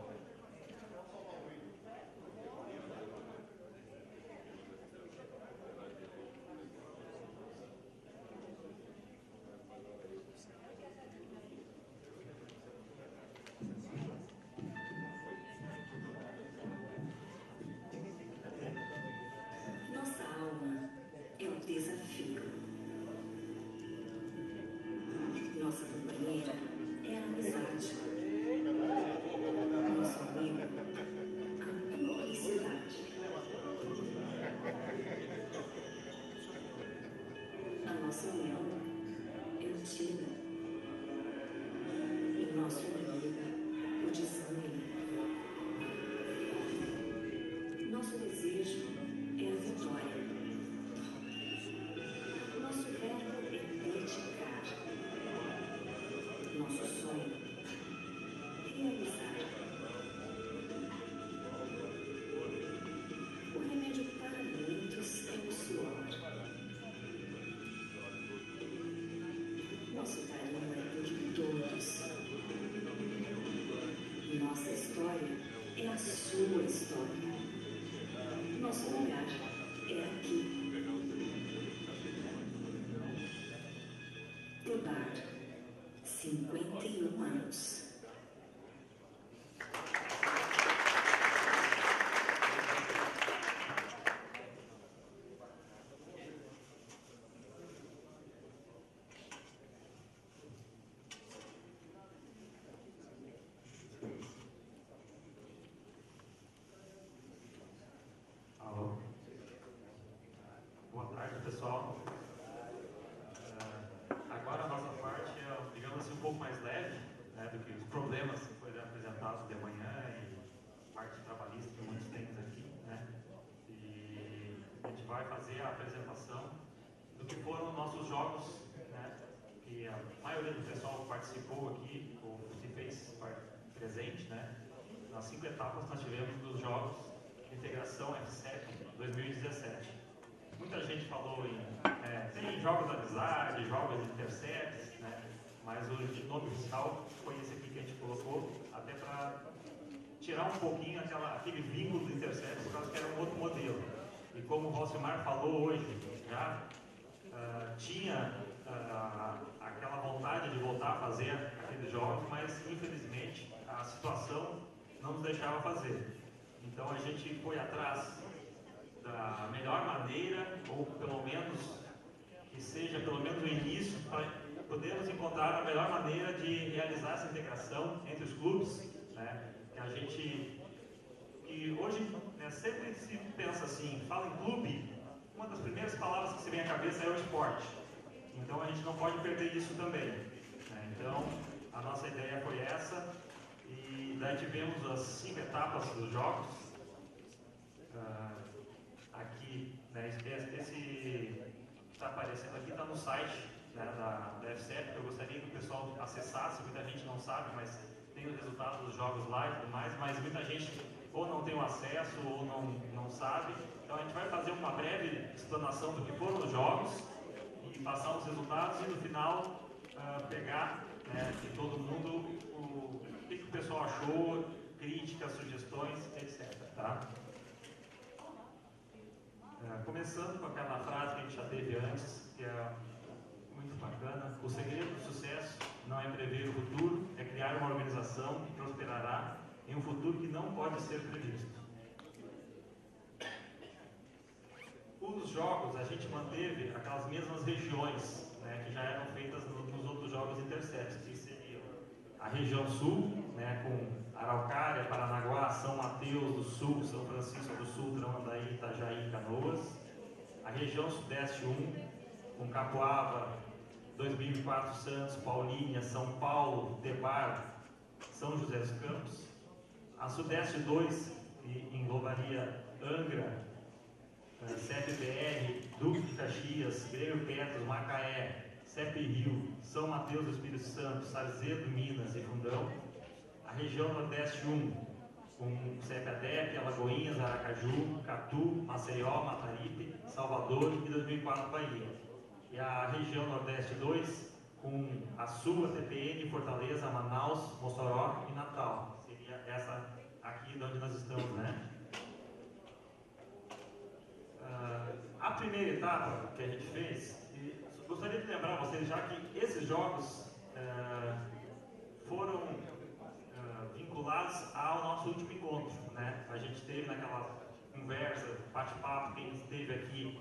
Nossa alma é um desafio. Nossa companheira é a amizade. Nosso amigo, a cumplicidade. A nossa união é o tino. E nosso inimigo, o desânimo. Nosso desejo é a vitória. Nosso verbo é dedicar. Nosso sonho, realizar. O remédio para muitos é o suor. Nosso carinho é de todos. Nossa história é a sua história. Nosso lugar é aqui. Tebar, 51 anos. Alô. Boa tarde, pessoal. Agora a nossa parte é, digamos assim, um pouco mais leve, né, do que os problemas que foram apresentados de manhã e parte trabalhista que muitos têm aqui, né? E a gente vai fazer a apresentação do que foram nossos jogos, né? Que a maioria do pessoal participou aqui, ou se fez presente, né? Nas 5 etapas nós tivemos dos jogos de integração F7 2017. Muita gente falou em jogos da amizade, jogos de intercepts, né? Mas o nome oficial foi esse aqui que a gente colocou, até para tirar um pouquinho aquele vínculo do intercept, por causa que era um outro modelo. E como o Valcimar falou hoje, já tinha aquela vontade de voltar a fazer aqueles jogos, mas infelizmente a situação não nos deixava fazer. Então a gente foi atrás da melhor maneira, ou pelo menos que seja pelo menos o início, para podermos encontrar a melhor maneira de realizar essa integração entre os clubes, né? Que a gente, e hoje, né, sempre se pensa assim, fala em clube, uma das primeiras palavras que se vem à cabeça é o esporte. Então a gente não pode perder isso também, né? Então a nossa ideia foi essa, e daí tivemos as 5 etapas dos jogos. Aqui, né, esse que está aparecendo aqui está no site, né, da F7, que eu gostaria que o pessoal acessasse. Muita gente não sabe, mas tem os resultados dos jogos lá e tudo mais, mas muita gente ou não tem o acesso ou não sabe. Então a gente vai fazer uma breve explanação do que foram os jogos e passar os resultados, e no final pegar, né, de todo mundo o que o pessoal achou, críticas, sugestões, etc. Tá? Começando com aquela frase que a gente já teve antes, que é muito bacana: o segredo do sucesso não é prever o futuro, é criar uma organização que prosperará em um futuro que não pode ser previsto. Os jogos, a gente manteve aquelas mesmas regiões, né, que já eram feitas nos outros jogos Intercepts, que seriam a região sul, né, com Araucária, Paranaguá, São Mateus do Sul, São Francisco do Sul, Tramandaí, Itajaí, Canoas. A região Sudeste 1, com Capoava, 2004, Santos, Paulínia, São Paulo, Tebar, São José dos Campos. A Sudeste 2, que englobaria Angra, CEP-BR, Duque de Caxias, Grêmio Petros, Macaé, CEP-Rio, São Mateus do Espírito Santo, Sarzedo, Minas e Fundão. A região Nordeste 1, com CEP-ADEP, Alagoinhas, Aracaju, Catu, Maceió, Mataripe, Salvador e 2004 Bahia. e a região Nordeste 2, com a Sul, a TPN, Fortaleza, Manaus, Mossoró e Natal. Seria essa aqui de onde nós estamos, né? A primeira etapa que a gente fez, e gostaria de lembrar vocês já que esses jogos foram vinculados ao nosso último encontro, né? A gente teve naquela conversa, bate-papo que a gente teve aqui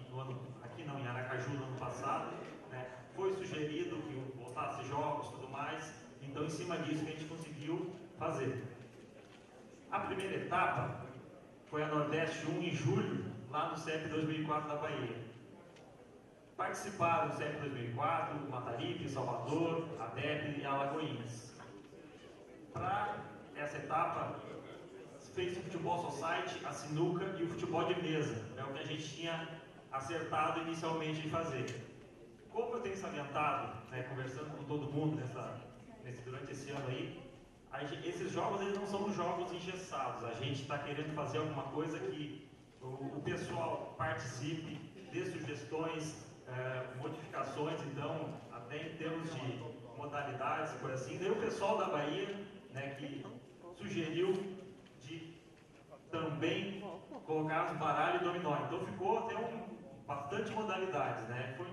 em Aracaju no ano passado, né? Foi sugerido que voltasse jogos e tudo mais, então em cima disso que a gente conseguiu fazer. A primeira etapa foi a Nordeste 1 em julho, lá no CEP 2004 da Bahia. Participaram do CEP 2004, Mataripe, Salvador, ADEP e Alagoinhas. Para essa etapa, fez o Futebol Society, a sinuca e o futebol de mesa. É o que a gente tinha acertado inicialmente em fazer. Como eu tenho salientado, né, conversando com todo mundo durante esse ano aí, esses jogos eles não são jogos engessados. A gente está querendo fazer alguma coisa que o pessoal participe, dê sugestões, modificações, então, até em termos de modalidades e coisa assim. Daí o pessoal da Bahia, né, que sugeriu de também colocar os baralhos e dominó. Então ficou até bastante modalidades, né? Foi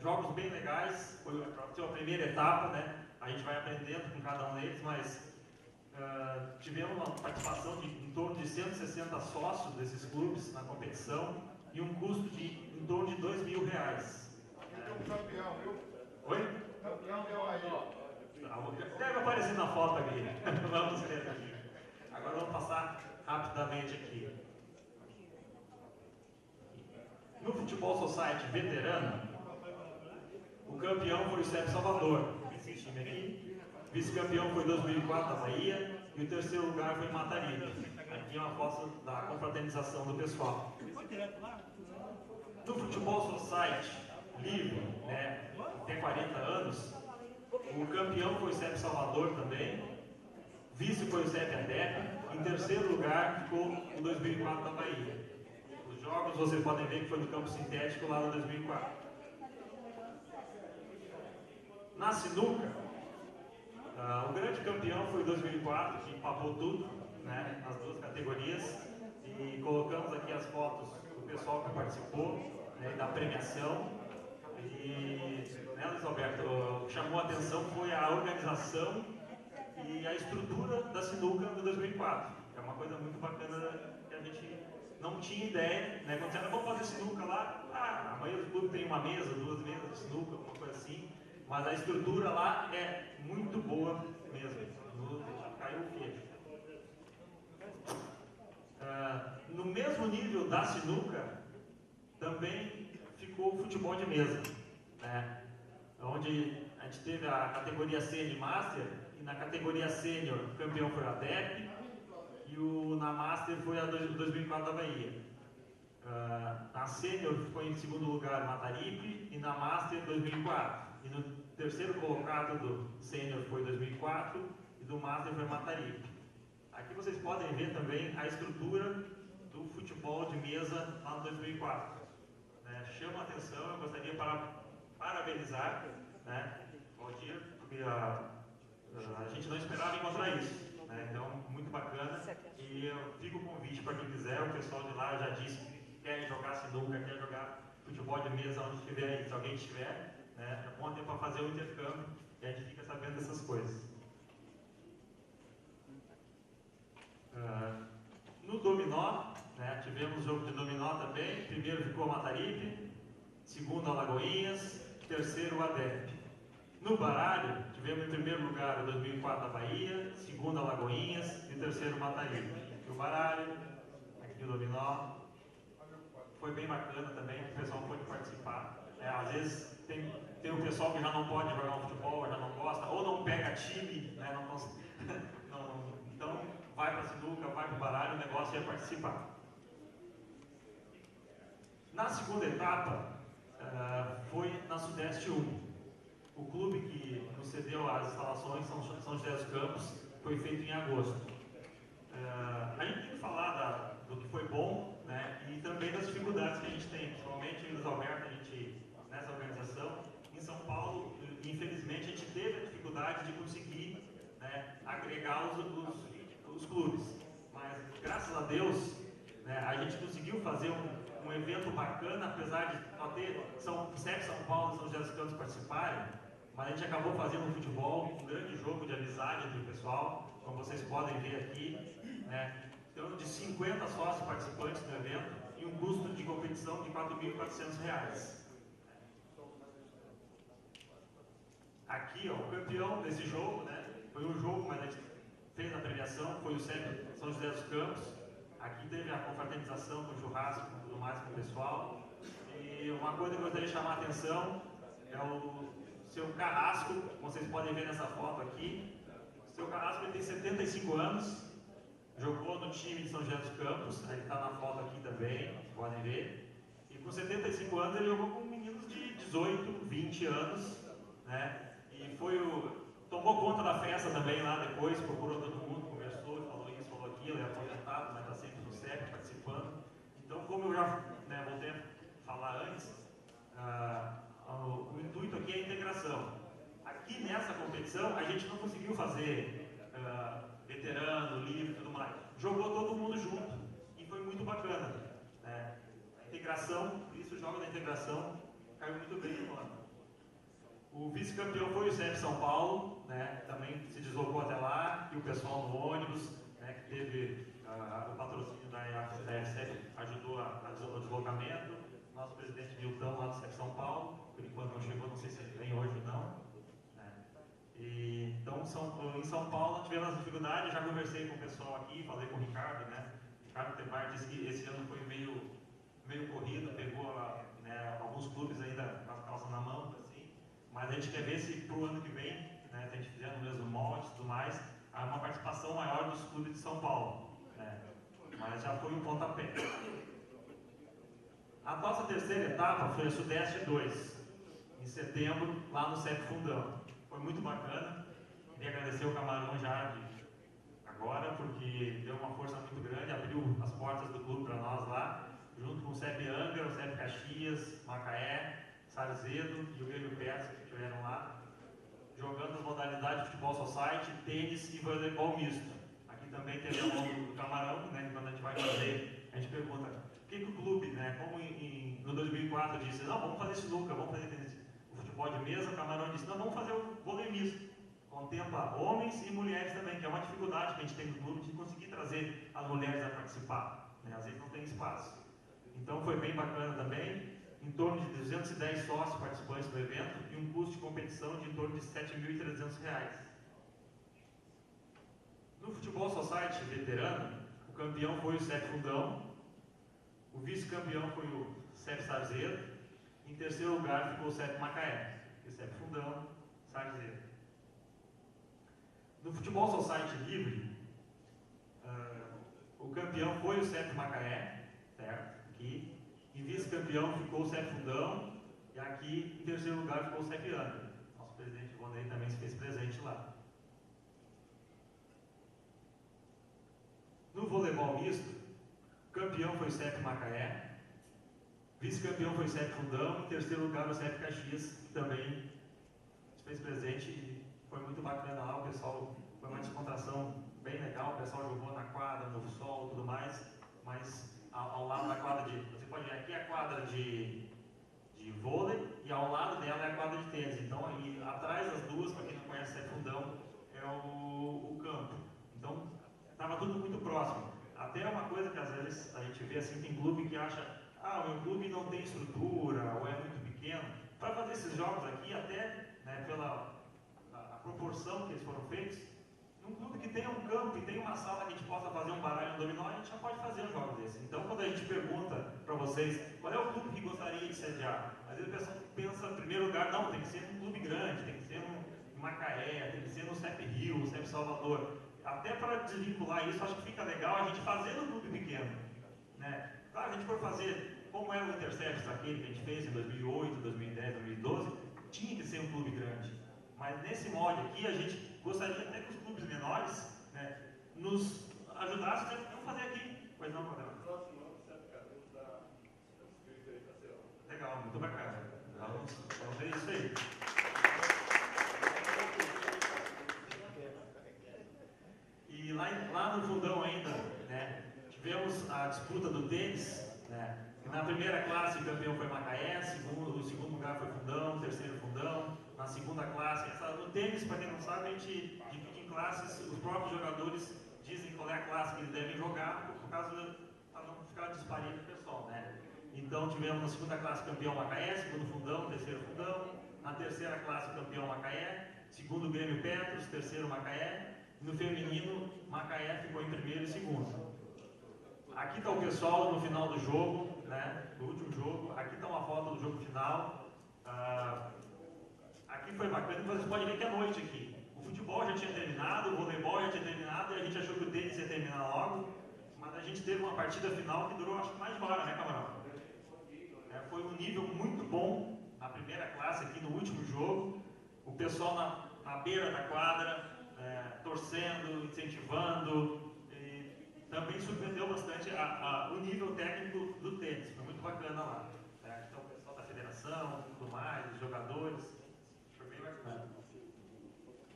jogos bem legais, foi a primeira etapa, né? A gente vai aprendendo com cada um deles, mas tivemos uma participação de em torno de 160 sócios desses clubes na competição e um custo de em torno de R$2.000. Campeão, viu? Oi? Campeão deu aí. Deve aparecer na foto aqui. Vamos ver aqui. Agora vamos passar rapidamente aqui. No Futebol Society veterano, o campeão foi o CEP Salvador, esse time aqui. Vice-campeão foi 2004 da Bahia e o terceiro lugar foi Mataripe. Aqui é uma foto da confraternização do pessoal. No Futebol Society livre, né, tem 40 anos, o campeão foi o CEP Salvador também, vice foi o CEP ADEP, em terceiro lugar ficou o 2004 da Bahia. Os jogos vocês podem ver que foi no campo sintético lá no 2004. Na sinuca, o grande campeão foi 2004, que empapou tudo, né, nas duas categorias, e colocamos aqui as fotos do pessoal que participou, né, da premiação. E, né, Luiz Alberto, o que chamou a atenção foi a organização e a estrutura da sinuca do 2004. É uma coisa muito bacana que a gente não tinha ideia, né, quando disseram, vamos fazer sinuca lá, a maioria dos clubes tem uma mesa, duas mesas de sinuca, uma coisa assim. Mas a estrutura lá é muito boa mesmo. Caiu o queixo. No mesmo nível da sinuca, também ficou o futebol de mesa, né? Onde a gente teve a categoria Sênior Master, e na categoria Sênior o campeão foi a ADEP, e na Master foi a 2004 da Bahia. Na Sênior ficou em segundo lugar Mataripe, e na Master 2004. E no terceiro colocado do Sênior foi 2004 e do Master foi Mataripe. Aqui vocês podem ver também a estrutura do futebol de mesa lá no 2004. Né? Chama a atenção, eu gostaria de parabenizar, né, Valdir, porque a gente não esperava encontrar isso. Né? Então, muito bacana. E eu fico o convite para quem quiser, o pessoal de lá já disse que quer jogar sinuca, quer jogar futebol de mesa onde estiver aí. Se alguém estiver, né, é bom tempo para fazer o intercâmbio e a gente fica sabendo dessas coisas. No dominó, né, tivemos jogo de dominó também. Primeiro ficou Mataripe, segundo Alagoinhas, terceiro ADEP. No baralho, tivemos em primeiro lugar o 2004 da Bahia, segundo Alagoinhas e terceiro Mataripe. No baralho, aqui o dominó, foi bem bacana também, o pessoal pôde participar. Às vezes tem o pessoal que já não pode jogar um futebol, já não gosta, ou não pega time, né, então vai para a sinuca, vai para o baralho, o negócio é participar. Na segunda etapa, foi na Sudeste 1. O clube que nos cedeu as instalações, São José dos Campos, foi feito em agosto. A gente tem que falar do que foi bom, né, e também das dificuldades que a gente tem, principalmente Luiz Alberto, nessa organização, clubes. Mas, graças a Deus, né, a gente conseguiu fazer um evento bacana, apesar de só ter sempre São Paulo e São José dos Campos participarem, mas a gente acabou fazendo um futebol, um grande jogo de amizade entre o pessoal, como vocês podem ver aqui, né, então de 50 sócios participantes do evento e um custo de competição de R$ 4.400. Aqui, ó, o campeão desse jogo, né, foi um jogo, mas a gente fez a premiação, foi o SEB São José dos Campos. Aqui teve a confraternização com churrasco e tudo mais com o pessoal. E uma coisa que eu gostaria de chamar a atenção é o seu Carrasco, como vocês podem ver nessa foto aqui. O seu Carrasco ele tem 75 anos, jogou no time de São José dos Campos, ele está na foto aqui também, podem ver. E com 75 anos ele jogou com meninos de 18, 20 anos, né? E tomou conta da festa também lá depois, procurou todo mundo, conversou, falou isso, falou aquilo, é aposentado, mas está sempre no CEP participando. Então, como eu já voltei a falar antes, o intuito aqui é a integração. Aqui nessa competição, a gente não conseguiu fazer veterano, livre e tudo mais. Jogou todo mundo junto e foi muito bacana. Né? A integração, por isso o jogo da integração caiu muito bem no ano. O vice-campeão foi o CEP São Paulo, né? Também se deslocou até lá, e o pessoal no ônibus, né? Que teve o patrocínio da FCEP, ajudou no deslocamento. Nosso presidente Milton, lá do CEP São Paulo, por enquanto não chegou, não sei se ele vem hoje ou não. Né? Então, em São Paulo tivemos as dificuldades, já conversei com o pessoal aqui, falei com o Ricardo, né? O Ricardo Tebar disse que esse ano foi meio corrido, pegou alguns clubes ainda com as calças na mão, mas a gente quer ver se para o ano que vem, né, se a gente fizer no mesmo molde e tudo mais, há uma participação maior dos clubes de São Paulo. Né? Mas já foi um pontapé. A nossa terceira etapa foi a Sudeste 2, em setembro, lá no CEP Fundão. Foi muito bacana. Queria agradecer o Camarão já agora, porque deu uma força muito grande, abriu as portas do clube para nós lá, junto com o CEP Angra, o CEP Caxias, Macaé, Sarzedo e o Grêmio Pérez que estiveram lá, jogando as modalidades de futebol society, tênis e voleibol misto. Aqui também teve a mão do Camarão, né, quando a gente vai fazer, a gente pergunta o que o clube, né, como no 2004 disse, não, vamos fazer sinuca, vamos fazer o futebol de mesa, o Camarão disse, não, vamos fazer o vôlei misto. Contempla homens e mulheres também, que é uma dificuldade que a gente tem no clube de conseguir trazer as mulheres a participar, né, às vezes não tem espaço. Então foi bem bacana também. Em torno de 210 sócios participantes do evento e um custo de competição de em torno de R$ 7.300. No Futebol Society veterano, o campeão foi o CEP Fundão, o vice-campeão foi o CEP Sarzedo, em terceiro lugar ficou o CEP Macaé, o CEP Fundão, Sarzedo. No Futebol Society livre, o campeão foi o CEP Macaé, certo? Aqui. Em vice-campeão ficou o CEP Fundão e aqui em terceiro lugar ficou o CEP Angra. Nosso presidente Ivonei também se fez presente lá. No voleibol misto, o campeão foi o CEP Macaé, vice-campeão foi o CEP Fundão, em terceiro lugar o CEP Caxias, que também se fez presente e foi muito bacana lá. O pessoal, foi uma descontração bem legal, o pessoal jogou na quadra, no sol e tudo mais, mas ao lado da quadra você pode ver aqui a quadra de vôlei e ao lado dela é a quadra de tênis. Então aí atrás das duas, para quem não conhece, é Fundão, é o campo. Então estava tudo muito próximo. Até uma coisa que às vezes a gente vê assim, tem clube que acha, o meu clube não tem estrutura ou é muito pequeno. Para fazer esses jogos aqui, até né, pela a proporção que eles foram feitos, um clube que tenha um campo e tenha uma sala que a gente possa fazer um baralho, um dominó, a gente já pode fazer um jogo desse. Então, quando a gente pergunta para vocês qual é o clube que gostaria de sediar, às vezes a pessoa pensa, em primeiro lugar, não, tem que ser um clube grande, tem que ser um Macaé, tem que ser no CEP Rio, no CEP Salvador. Até para desvincular isso, acho que fica legal a gente fazer no clube pequeno. Né? Claro, a gente for fazer, como era o Intercepts aquele que a gente fez em 2008, 2010, 2012, tinha que ser um clube grande. Mas nesse molde aqui, a gente gostaria até que os clubes menores, né, nos ajudassem a fazer aqui. Pois não, Padrão? Legal, muito bacana. Vamos ver isso aí. E lá no Fundão do tênis, né? Na primeira classe o campeão foi Macaé, o segundo lugar foi Fundão, o terceiro Fundão. Na segunda classe, no tênis, para quem não sabe, a gente divide em classes, os próprios jogadores dizem qual é a classe que eles devem jogar, por causa para não ficar disparado o pessoal, né? Então tivemos na segunda classe campeão Macaé, segundo Fundão, terceiro Fundão. Na terceira classe campeão Macaé, segundo Grêmio Petros, terceiro Macaé. E no feminino, Macaé ficou em primeiro e segundo. Aqui está o pessoal no final do jogo, né, do último jogo. Aqui está uma foto do jogo final. Aqui foi bacana, vocês podem ver que é noite aqui. O futebol já tinha terminado, o voleibol já tinha terminado, e a gente achou que o tênis ia terminar logo, mas a gente teve uma partida final que durou acho que mais de uma hora, né, Camarão? Foi um nível muito bom na primeira classe aqui no último jogo. O pessoal na beira da quadra, torcendo, incentivando. Também surpreendeu bastante o nível técnico do tênis, foi muito bacana lá. Então o pessoal da federação, tudo mais, os jogadores, foi bem bacana.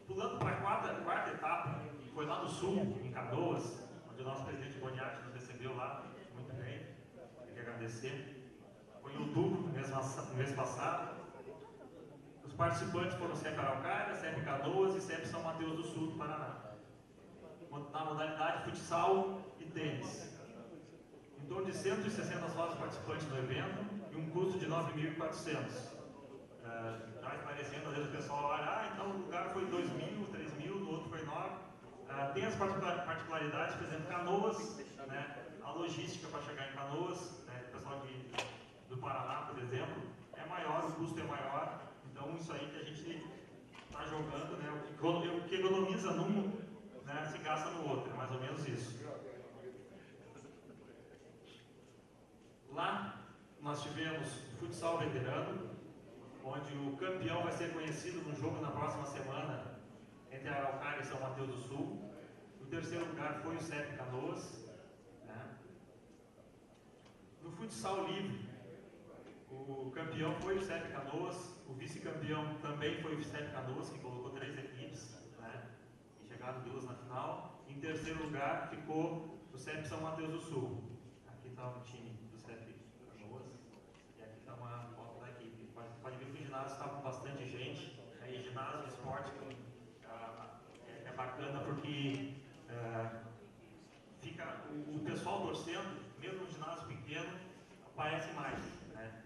Pulando para a quarta etapa, foi lá no sul, em Canoas, onde o nosso presidente Boniatti nos recebeu lá, muito bem, queria agradecer. Foi em outubro, no mês passado. Os participantes foram CEP Araucária, CEP Canoas e CEP São Mateus do Sul, do Paraná. Na modalidade futsal e tênis. Em torno de 160 sócios participantes no evento e um custo de 9.400. Já esclarecendo, às vezes o pessoal olha, então o lugar foi 2.000, 3.000, no outro foi 9. Tem as particularidades, por exemplo, Canoas, né, a logística para chegar em Canoas, né, o pessoal do Paraná, por exemplo, é maior, o custo é maior. Então isso aí que a gente está jogando, né, o que economiza num, né, se gasta no outro, é mais ou menos isso. Lá nós tivemos futsal veterano, onde o campeão vai ser conhecido no jogo na próxima semana entre Araucária e São Mateus do Sul. O terceiro lugar foi o CEP Canoas, né? No futsal livre, o campeão foi o CEP Canoas, o vice-campeão também foi o CEP Canoas, que colocou 3 equipes, né? Chegaram 2 na final. Em terceiro lugar ficou o CEP São Mateus do Sul. Aqui está o time do CEP Canoas. E aqui está uma foto da equipe. Pode ver que o ginásio está com bastante gente. Aí, ginásio, esporte, é bacana porque fica o pessoal torcendo, mesmo no ginásio pequeno, aparece mais, né?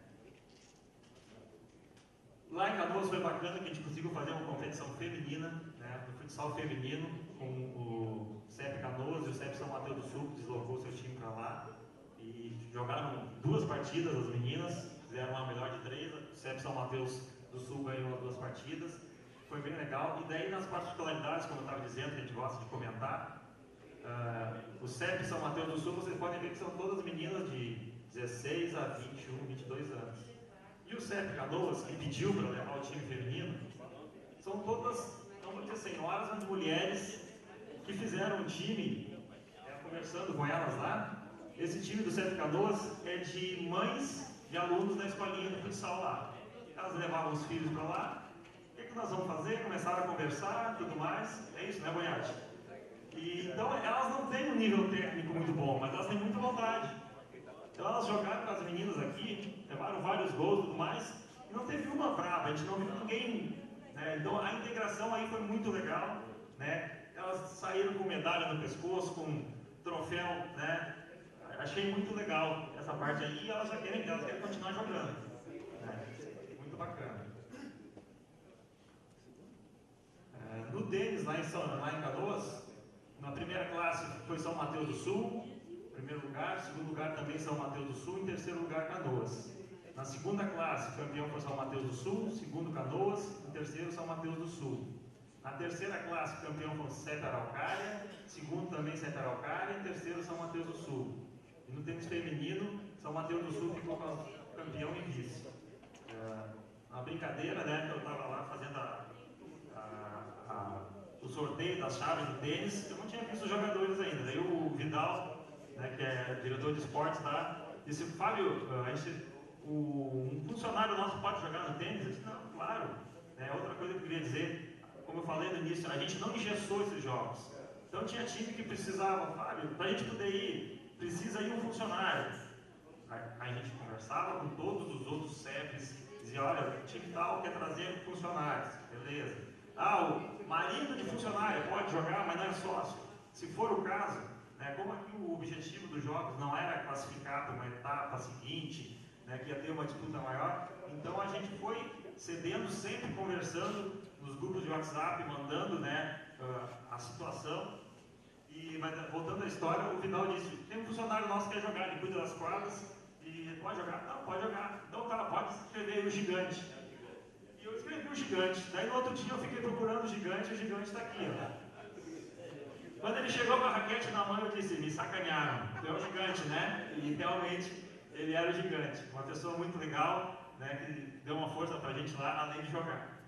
Lá em Canoas foi bacana que a gente conseguiu fazer uma competição feminina, né, no futsal feminino, com o CEP Canoas e o CEP São Mateus do Sul, que deslocou seu time para lá. E jogaram 2 partidas as meninas, fizeram uma melhor de 3, o CEP São Mateus do Sul ganhou as 2 partidas. Foi bem legal. E daí nas particularidades, como eu estava dizendo, que a gente gosta de comentar, o CEP São Mateus do Sul, vocês podem ver que são todas meninas de 16 a 21, 22 anos. E o CEP Canoas, que pediu para levar o time feminino, são todas, não vou dizer senhoras, mas mulheres que fizeram um time, conversando com elas lá. Esse time do CEP Canoas é de mães de alunos da escolinha do futsal lá. Elas levavam os filhos para lá. O que nós vamos fazer? Começaram a conversar, tudo mais. É isso, né, Boniatti? Então, elas não têm um nível técnico muito bom, mas elas têm muita vontade. Então, elas jogaram com as meninas aqui, levaram vários gols e tudo mais, e não teve uma brava, a gente não viu ninguém, né? Então, a integração aí foi muito legal, né? Elas saíram com medalha no pescoço, com troféu, né? Achei muito legal essa parte aí, e elas querem continuar jogando, né? Muito bacana. No tênis, lá em Canoas, na primeira classe foi São Mateus do Sul, primeiro lugar, segundo lugar também São Mateus do Sul, em terceiro lugar Canoas. Na segunda classe, campeão foi São Mateus do Sul, segundo Canoas, em terceiro São Mateus do Sul. Na terceira classe, campeão foi CEP Araucária, segundo também CEP Araucária, em terceiro São Mateus do Sul. E no tênis feminino, São Mateus do Sul ficou campeão e vice. Uma brincadeira, né, que eu estava lá fazendo o sorteio das chaves do tênis, eu não tinha visto os jogadores ainda. Daí o Vidal, né, que é diretor de esportes lá, disse: Fábio, um funcionário nosso pode jogar no tênis? Eu disse: não, claro. Outra coisa que eu queria dizer, como eu falei no início, a gente não engessou esses jogos. Então tinha time que precisava, Fábio, para a gente poder ir precisa ir um funcionário. Aí a gente conversava com todos os outros CEPs, dizia, olha, o time tal quer trazer funcionários, beleza. Ah, o marido de funcionário pode jogar, mas não é sócio. Se for o caso, né, como aqui o objetivo dos jogos não era classificar para uma etapa seguinte, né, que ia ter uma disputa maior, então a gente foi cedendo, sempre conversando nos grupos de WhatsApp, mandando, né, a situação. Mas voltando à história, o Vidal disse, tem um funcionário nosso que quer jogar, ele cuida das quadras, e pode jogar? Não, pode jogar. Então tá, pode escrever o gigante. E eu escrevi o gigante. Daí no outro dia eu fiquei procurando o gigante, e o gigante está aqui, ó. Quando ele chegou com a raquete na mão, eu disse, me sacanearam. É o gigante, né? E realmente ele era o gigante. Uma pessoa muito legal, né, que deu uma força pra gente lá, além de jogar.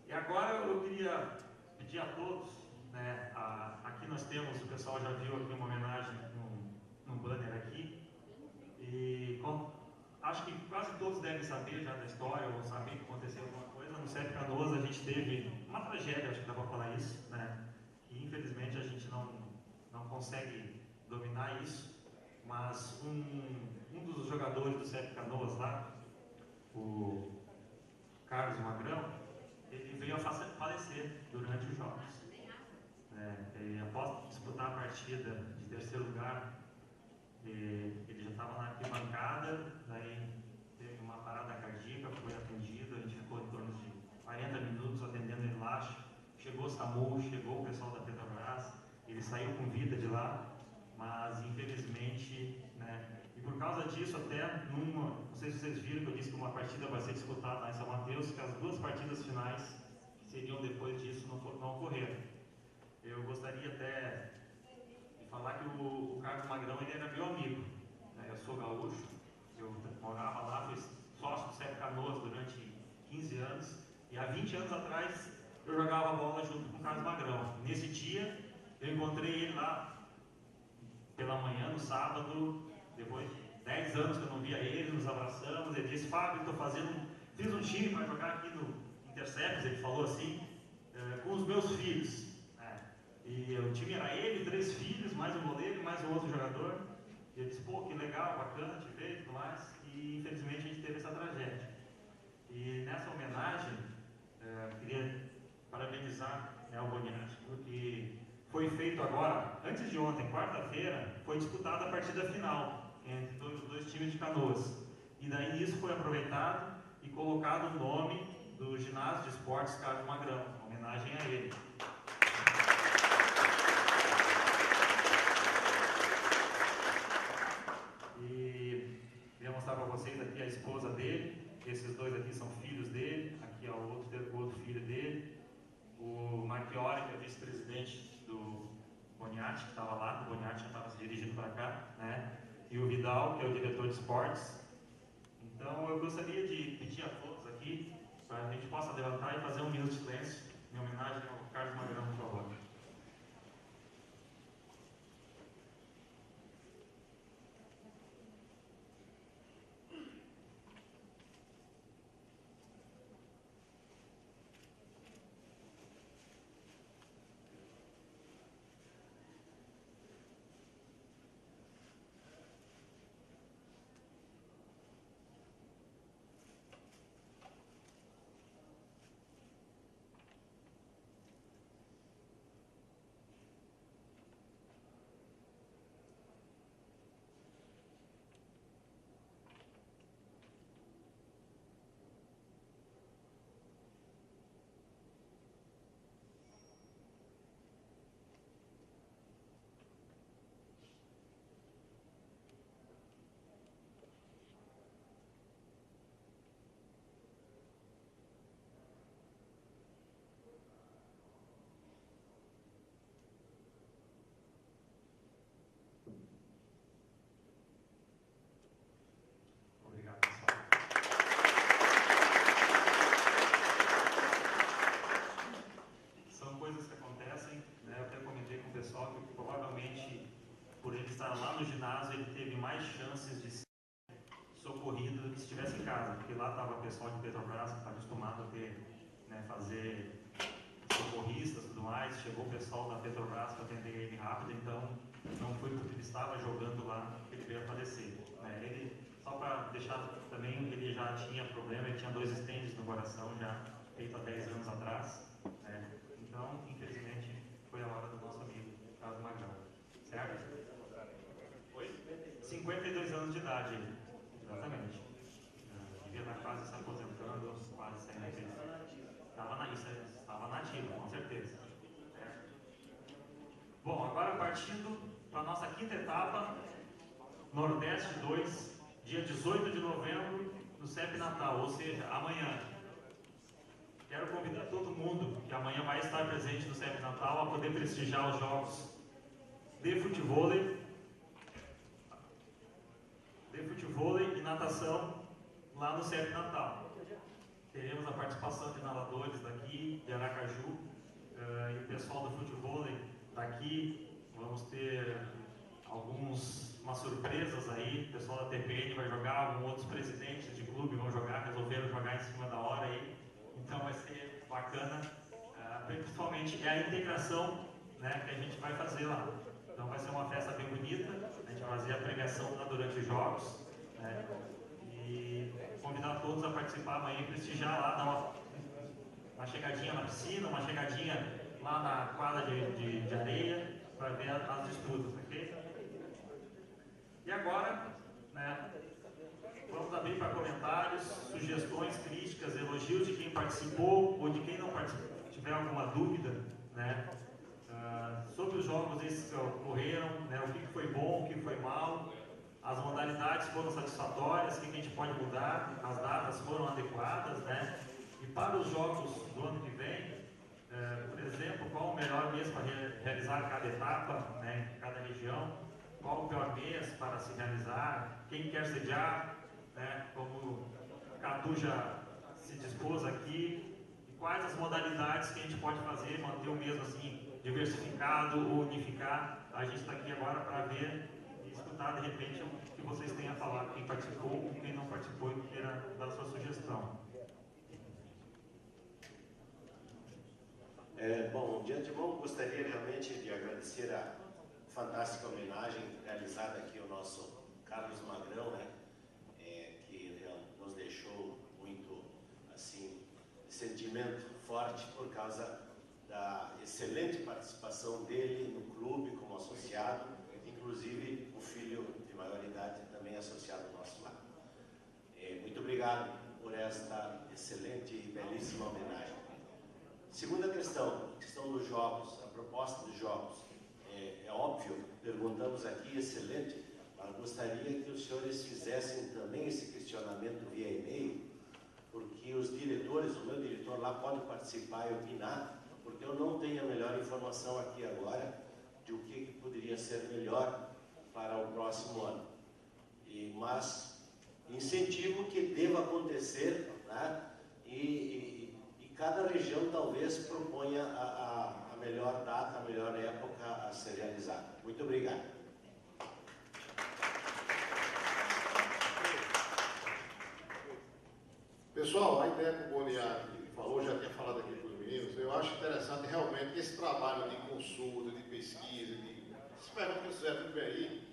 E agora eu queria pedir a todos, né, aqui nós temos, o pessoal já viu aqui uma homenagem num banner aqui, e acho que quase todos devem saber já da história, ou saber que aconteceu alguma coisa. No CEP Canoas a gente teve uma tragédia, acho que dá para falar isso, né, que infelizmente a gente não consegue dominar isso, mas um dos jogadores do CEP Canoas lá, o Carlos Magrão, ele veio a falecer durante os jogos. Ele, após disputar a partida de terceiro lugar, ele já estava na arquibancada, daí teve uma parada cardíaca, foi atendido, a gente ficou em torno de 40 minutos atendendo ele lá. Chegou o SAMU, chegou o pessoal da Petrobras, ele saiu com vida de lá, mas infelizmente, né, e por causa disso até não sei se vocês viram que eu disse que uma partida vai ser disputada lá em São Mateus, que as duas partidas finais que seriam depois disso não ocorreram. Eu gostaria até de falar que o Carlos Magrão, ele era meu amigo, né? Eu sou gaúcho, eu morava lá, fui sócio do CEP Canoas durante 15 anos, e há 20 anos atrás eu jogava bola junto com o Carlos Magrão. Nesse dia eu encontrei ele lá pela manhã, no sábado, depois de 10 anos que eu não via ele, nos abraçamos. Ele disse, Fábio, fiz um time para jogar aqui no Intercepts, ele falou assim, com os meus filhos. E o time era ele, 3 filhos, mais um goleiro e mais um outro jogador. E eu disse, pô, que legal, bacana te ver e tudo mais. E infelizmente a gente teve essa tragédia. E nessa homenagem, queria parabenizar, né, o Boniati, porque foi feito agora, antes de ontem, quarta-feira, foi disputada a partida final entre os dois times de Canoas. E daí isso foi aproveitado e colocado o nome do Ginásio de Esportes Carlos Magrão, em homenagem a ele. E queria mostrar para vocês aqui a esposa dele. Esses dois aqui são filhos dele. Aqui é o outro filho dele. O Marchiori, que é vice-presidente do Boniati, que estava lá. O Boniati já estava se dirigindo para cá, né? E o Vidal, que é o diretor de esportes. Então eu gostaria de pedir a todos aqui para a gente possa levantar e fazer um minuto de silêncio em homenagem ao Carlos Magrão, por favor. No ginásio ele teve mais chances de ser socorrido do que se estivesse em casa, porque lá estava o pessoal de Petrobras que está acostumado a ter, né, fazer socorristas e tudo mais, chegou o pessoal da Petrobras para atender ele rápido, então não foi porque ele estava jogando lá que ele veio a falecer. Ele, só para deixar também, ele já tinha problema, ele tinha 2 stents no coração já, feito há 10 anos atrás. Então, infelizmente, foi a hora do nosso amigo Carlos Magrão. Certo? Oi? 52 anos de idade, ele. Exatamente. Devia estar quase se aposentando, quase saindo da pensa. Estava nativo, com certeza. Bom, agora partindo para a nossa quinta etapa, Nordeste 2, dia 18 de novembro, no CEP Natal, ou seja, amanhã. Quero convidar todo mundo que amanhã vai estar presente no CEP Natal a poder prestigiar os jogos de futevôlei e natação lá no CEP Natal. Teremos a participação de nadadores daqui, de Aracaju, e o pessoal do futevôlei daqui. Vamos ter umas surpresas aí. O pessoal da TPN vai jogar, outros presidentes de clube vão jogar, resolveram jogar em cima da hora aí. Então vai ser bacana, principalmente é a integração, né, que a gente vai fazer lá. Então vai ser uma festa bem bonita, a gente vai fazer a premiação lá durante os jogos, né, e convidar todos a participar amanhã e prestigiar lá, dar uma chegadinha na piscina, uma chegadinha lá na quadra de areia, para ver as disputas, ok? E agora, né, vamos abrir para comentários, sugestões, críticas, elogios de quem participou ou de quem não participou, tiver alguma dúvida, né, sobre os jogos esses que ocorreram, né, o que foi bom, o que foi mal, as modalidades foram satisfatórias, o que a gente pode mudar, as datas foram adequadas, né, e para os jogos do ano que vem, por exemplo, qual o melhor mês para realizar cada etapa, né, em cada região, qual o pior mês para se realizar, quem quer sediar, né, como o Catu já se dispôs aqui, e quais as modalidades que a gente pode fazer, manter o mesmo assim, diversificado ou unificar. A gente está aqui agora para ver e escutar de repente o que vocês têm a falar, quem participou ou quem não participou e queira dar sua sugestão. Bom, de antemão gostaria realmente de agradecer a fantástica homenagem realizada aqui ao nosso Carlos Magrão, né, que nos deixou muito, assim, sentimento forte por causa da excelente participação dele no clube como associado, inclusive o filho de maior idade também associado ao nosso lado. Muito obrigado por esta excelente e belíssima homenagem. Segunda questão dos jogos, a proposta dos jogos. É óbvio, perguntamos aqui, excelente, mas gostaria que os senhores fizessem também esse questionamento via e-mail, porque os diretores, o meu diretor lá pode participar e opinar, porque eu não tenho a melhor informação aqui agora de o que poderia ser melhor para o próximo ano. Mas incentivo que deva acontecer, né? E cada região talvez proponha a melhor data, a melhor época a ser realizada. Muito obrigado. Pessoal, a ideia que o Boniac falou, já tinha falado aqui para os meninos, eu acho interessante realmente que esse trabalho de consulta, de pesquisa, esse pergunta que vocês fizeram tudo bem aí,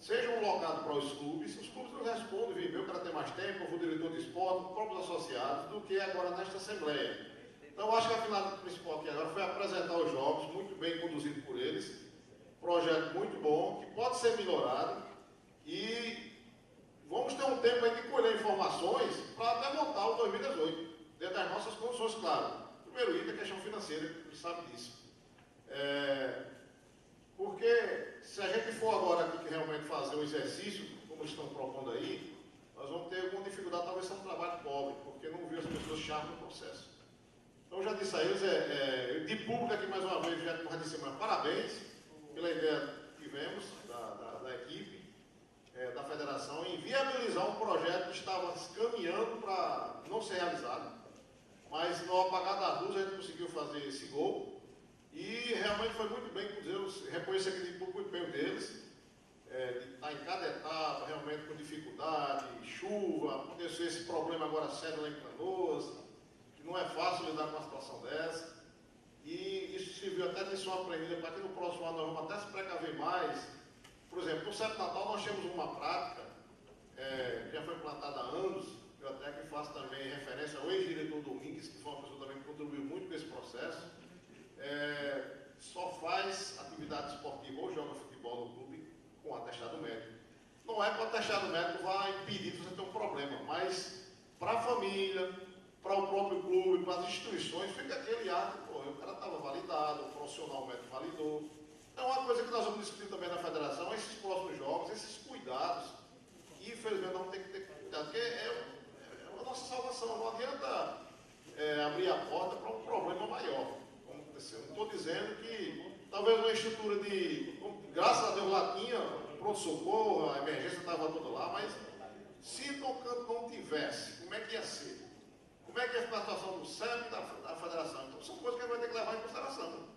sejam locados para os clubes nos respondem, vem, eu quero ter mais tempo, eu vou diretor de esporte, os próprios associados, do que agora nesta Assembleia. Então, eu acho que a finalidade principal aqui agora foi apresentar os jogos, muito bem conduzido por eles, projeto muito bom, que pode ser melhorado, e vamos ter um tempo aí de colher informações para até montar o 2018, dentro das nossas condições, claro. Primeiro item é a questão financeira, a gente sabe disso. Porque se a gente for agora aqui que realmente fazer um exercício, como estão propondo aí, nós vamos ter alguma dificuldade, talvez seja um trabalho pobre, porque não viu as pessoas chaves no processo. Então, já disse a eles, de público aqui mais uma vez, já disse, parabéns pela ideia que tivemos da equipe, da federação, em viabilizar um projeto que estava caminhando para não ser realizado, mas no apagar da luz a gente conseguiu fazer esse gol, e realmente foi muito bem, com Deus, reconheço aqui de público muito bem o deles, de estar em cada etapa, realmente com dificuldade, chuva, aconteceu esse problema agora sério lá em Canoas, que não é fácil lidar com uma situação dessa. E isso serviu até de lição aprendida para que no próximo ano nós vamos até se precaver mais. Por exemplo, no Certo Natal nós temos uma prática que já foi implantada há anos, eu até que faço também referência ao ex-diretor Domingues, que foi uma pessoa também que contribuiu muito com esse processo. Só faz atividade esportiva ou joga futebol no clube com atestado médico. Não é que o atestado médico vai impedir de você ter um problema, mas para a família, para o próprio clube, para as instituições, fica aquele ato, o cara estava validado, o profissional médico validou. Então, uma coisa que nós vamos discutir também na federação é esses próximos jogos, esses cuidados. E, infelizmente, nós temos que ter cuidado, porque é a nossa salvação. Não adianta abrir a porta para um problema maior. Como aconteceu. Não estou dizendo que talvez uma estrutura graças a Deus lá tinha, pronto-socorro, a emergência estava toda lá, mas se tocando não tivesse, como é que ia ser? Como é que ia ficar a situação do CEP e da federação? Então, são coisas que a gente vai ter que levar em consideração.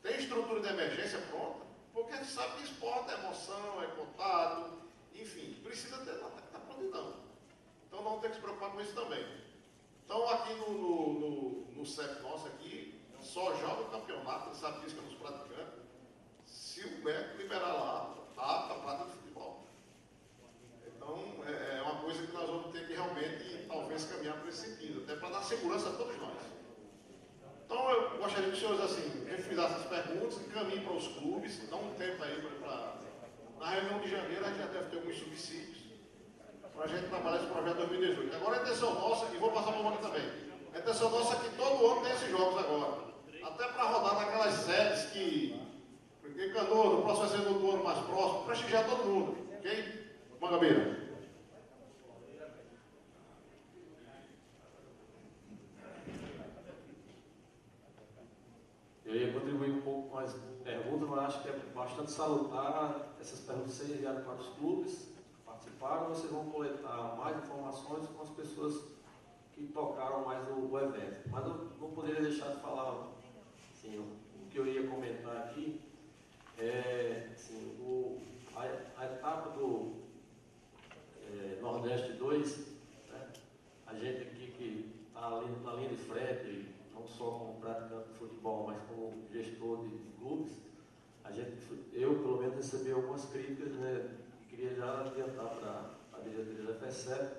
Tem estrutura de emergência pronta, porque a gente sabe que esporte é emoção, é contato, enfim, precisa ter na prontidão. Então, não tem que se preocupar com isso também. Então, aqui no CEP nosso aqui, só joga o campeonato, ele sabe disso que é nos praticantes, se o médico liberar lá, a prática de futebol. Então, é uma coisa que nós vamos ter que realmente, talvez, caminhar por esse sentido, até para dar segurança a todos nós. Então, eu gostaria que os senhores, assim, refritassem essas perguntas, encaminhem para os clubes, dá um tempo aí na reunião de janeiro, a gente já deve ter alguns subsídios, para a gente trabalhar esse projeto 2018. Agora, a intenção nossa, e vou passar para o Mônica também, a intenção nossa é que todo ano tem esses jogos agora, até para rodar naquelas sedes que, porque Canoa, no próximo vai ser no ano mais próximo, prestigiar todo mundo, ok? Mangabeira. Eu ia contribuir um pouco com as perguntas, mas acho que é bastante salutar essas perguntas serem enviadas para os clubes que participaram. Vocês vão coletar mais informações com as pessoas que tocaram mais o evento. Mas eu não poderia deixar de falar, assim, o que eu ia comentar aqui é assim, a etapa do Nordeste 2, né? A gente aqui que está ali na linha de frente, não só como praticante de futebol, mas como gestor de clubes, eu pelo menos recebi algumas críticas, né, que queria já adiantar para a diretoria da FECEP,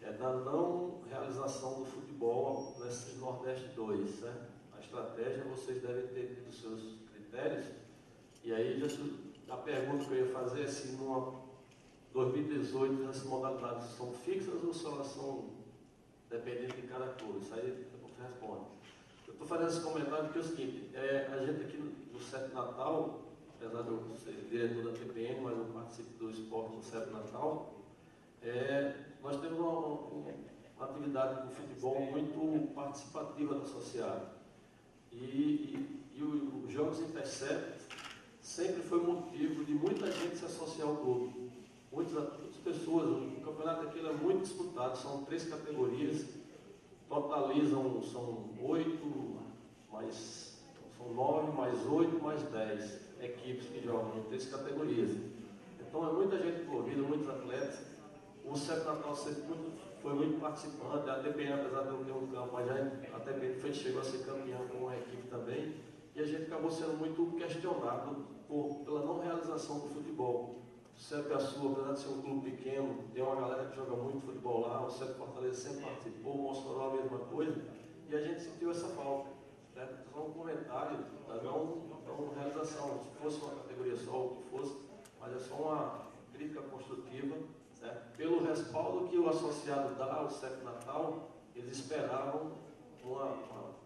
da não realização do futebol nesse Nordeste 2. Né? A estratégia, vocês devem ter tido seus critérios, e aí a pergunta que eu ia fazer é se numa 2018 essas modalidades são fixas ou se elas são dependentes de cada clube. Isso aí você responde. Eu estou fazendo esse comentário porque é o seguinte, a gente aqui no CEP Natal, apesar de eu ser diretor da TPM, mas eu participo do esporte no CEP Natal, nós temos uma atividade com futebol muito participativa do associado. E os Jogos Intercep sempre foi motivo de muita gente se associar ao clube. Muitas pessoas, o campeonato aqui é muito disputado, são 3 categorias, totalizam, são 8, são 9, mais 8, mais 10 equipes que jogam em 3 categorias. Então é muita gente envolvida, muitos atletas. O CEP Natal sempre foi muito participante, a TPM, apesar de não ter um campo, mas a TPM chegou a ser campeã com uma equipe também, e a gente acabou sendo muito questionado pela não realização do futebol. O CEP Açu, apesar de ser um clube pequeno, tem uma galera que joga muito futebol lá, o CEP Fortaleza sempre participou, o Mossoró a mesma coisa, e a gente sentiu essa falta. Certo? Só um comentário da não realização, se fosse uma categoria só, o que fosse, mas é só uma crítica construtiva, certo? Pelo respaldo que o associado dá ao CEP Natal, eles esperavam uma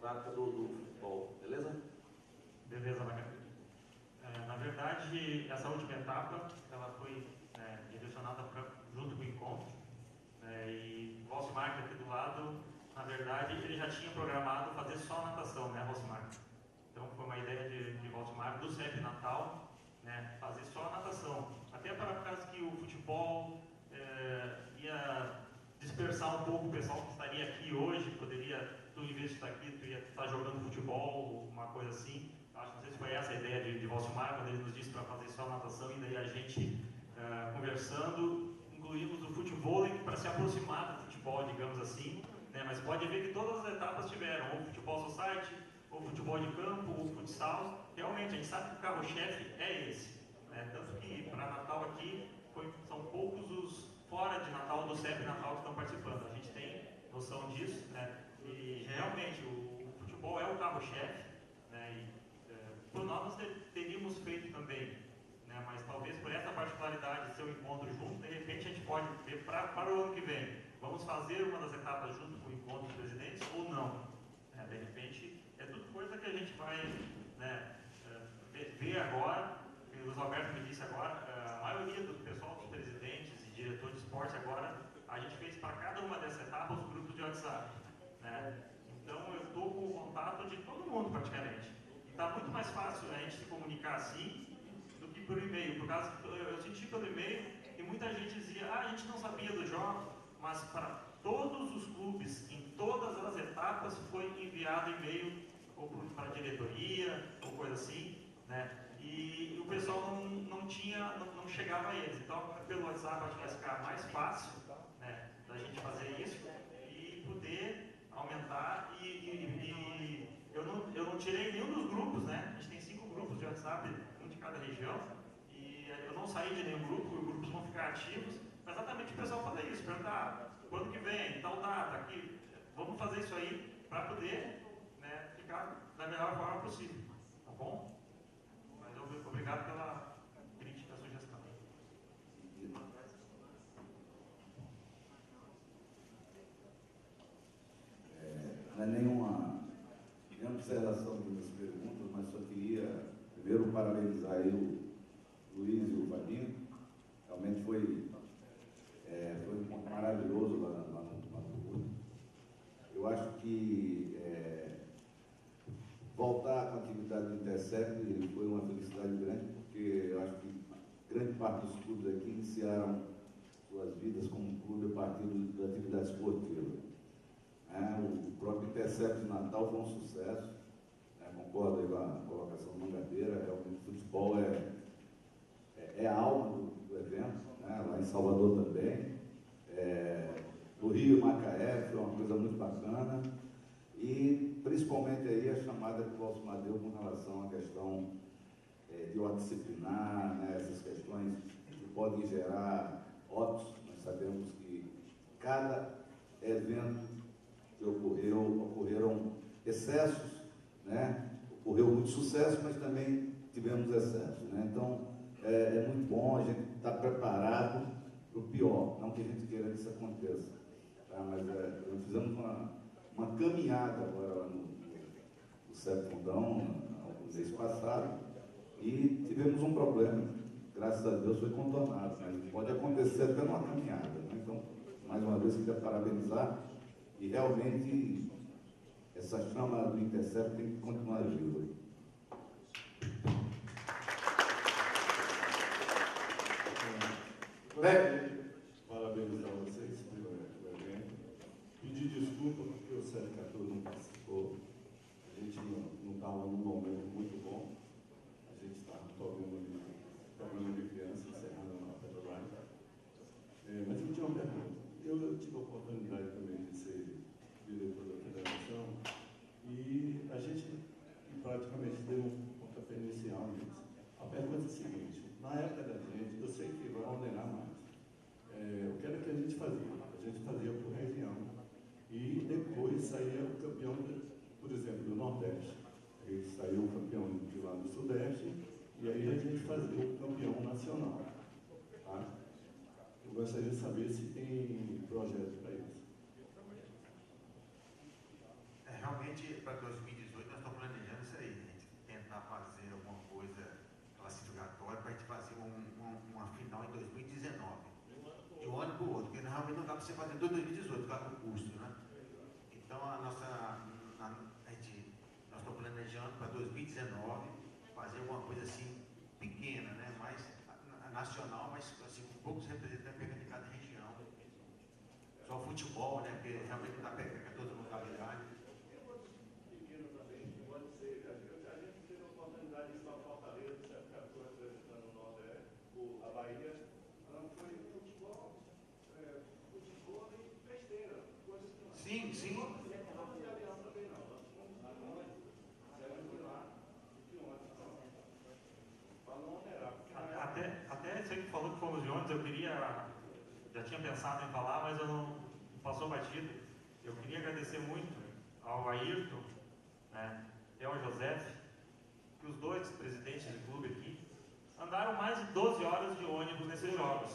prática do futebol, beleza? Beleza, Maga. Na verdade, essa última etapa, ela foi direcionada junto com o encontro, e o Valcimar, aqui do lado, na verdade, ele já tinha programado fazer só natação, né, Valcimar? Então, foi uma ideia de Valcimar, do CEP Natal, né, fazer só natação. Até para caso que o futebol ia dispersar um pouco o pessoal que estaria aqui hoje, poderia, tu em vez de estar aqui, tu ia estar jogando futebol, uma coisa assim. Acho que não sei se foi essa a ideia de Valcimar, quando ele nos disse para fazer só natação, e daí a gente, conversando, incluímos o futebol para se aproximar do futebol, digamos assim, né? Mas pode ver que todas as etapas tiveram, ou futebol society, ou futebol de campo, ou futsal. Realmente, a gente sabe que o carro-chefe é esse. Né? Tanto que para Natal aqui, são poucos os fora de Natal, do CEP Natal, que estão participando. A gente tem noção disso, né? E realmente o futebol é o carro-chefe, né? E por nós teríamos feito também, né? Mas talvez por essa particularidade de ser um encontro junto, de repente a gente pode ver para o ano que vem, vamos fazer uma das etapas junto com o encontro dos presidentes ou não, né? De repente é tudo coisa que a gente vai, né, ver agora. O Luiz Alberto me disse agora, a maioria do pessoal dos presidentes e diretores de esporte agora, a gente fez para cada uma dessas etapas os grupos de WhatsApp, né? Então eu estou com o contato de todo mundo praticamente. E está muito mais fácil a gente se comunicar assim do que por e-mail. Por causa que eu senti pelo e-mail e muita gente dizia, a gente não sabia do jogo, mas para todos os clubes, em todas as etapas, foi enviado e-mail ou para a diretoria, ou coisa assim, né? E o pessoal não chegava a eles. Então, pelo WhatsApp, acho que vai ficar mais fácil, né, da gente fazer isso e poder aumentar. E eu não tirei nenhum dos grupos, né? A gente tem 5 grupos de WhatsApp, um de cada região, e eu não saí de nenhum grupo, os grupos vão ficar ativos. Exatamente o pessoal fazer isso, perguntar quando que vem, tal data, aqui, vamos fazer isso aí para poder, né, ficar da melhor forma possível, tá bom? Obrigado pela crítica, sugestão. Não é nenhuma observação das perguntas, mas só queria primeiro parabenizar aí o Luiz e o Fabinho. Realmente foi um encontro maravilhoso lá no Rio. Eu acho que voltar com a atividade do Intercept foi uma felicidade grande, porque eu acho que grande parte dos clubes aqui iniciaram suas vidas como clube a partir da atividade esportiva. O próprio Intercept de Natal foi um sucesso, concordo aí com a colocação do Mangabeira, realmente o futebol é a alma do evento, lá em Salvador também, no Rio, Macaé, foi uma coisa muito bacana. E, principalmente, aí a chamada que o Valcimar deu com relação à questão de ordem disciplinar, essas questões que podem gerar óbitos. Nós sabemos que cada evento que ocorreram excessos, ocorreu muito sucesso, mas também tivemos excessos. Então, é muito bom a gente estar preparado para o pior, não que a gente queira que isso aconteça. Mas nós fizemos uma caminhada agora lá no CEP Fundão, no mês passado, e tivemos um problema. Graças a Deus foi contornado, mas pode acontecer até numa caminhada. Então, mais uma vez, queria parabenizar, e realmente essa chama do Intercept tem que continuar viva. Parabenizar vocês pelo evento. Pedir desculpa porque o CL14 não participou. A gente não estava num momento muito bom. A gente estava resolvendo problema de criança, encerrando a Petrobras. Mas eu tinha uma pergunta. Eu tive a oportunidade também de ser diretor da federação e a gente praticamente deu um pontapé inicial nisso. A pergunta é a seguinte: na época da gente, eu sei que vai ordenar mais. O que era que a gente fazia? A gente fazia por região e depois saía o campeão, por exemplo, do Nordeste. Aí saiu o campeão de lá do Sudeste e aí a gente fazia o campeão nacional. Tá? Eu gostaria de saber se tem projeto para isso. Realmente, para 2018, nós estamos planejando isso aí. A gente tentar fazer alguma coisa classificatória para a gente fazer uma final em 2019. De um ano para o outro, porque realmente não dá para você fazer em 2018, por causa do custo, né? Então, nós estamos planejando para 2019 fazer alguma coisa assim pequena, né? Mais nacional, mas assim, com poucos representantes pegando de cada região. Só futebol, né? Porque realmente não dá para pegar toda a localidade. Pode ser. A gente teve a oportunidade de ir para Fortaleza, de ficar representando o Nordeste, a Bahia. Foi futebol e besteira. Sim, sim. eu queria, já tinha pensado em falar, mas eu não passou batido. Eu queria agradecer muito ao Ayrton, né, e ao José, que os dois presidentes do clube aqui andaram mais de 12 horas de ônibus nesses jogos.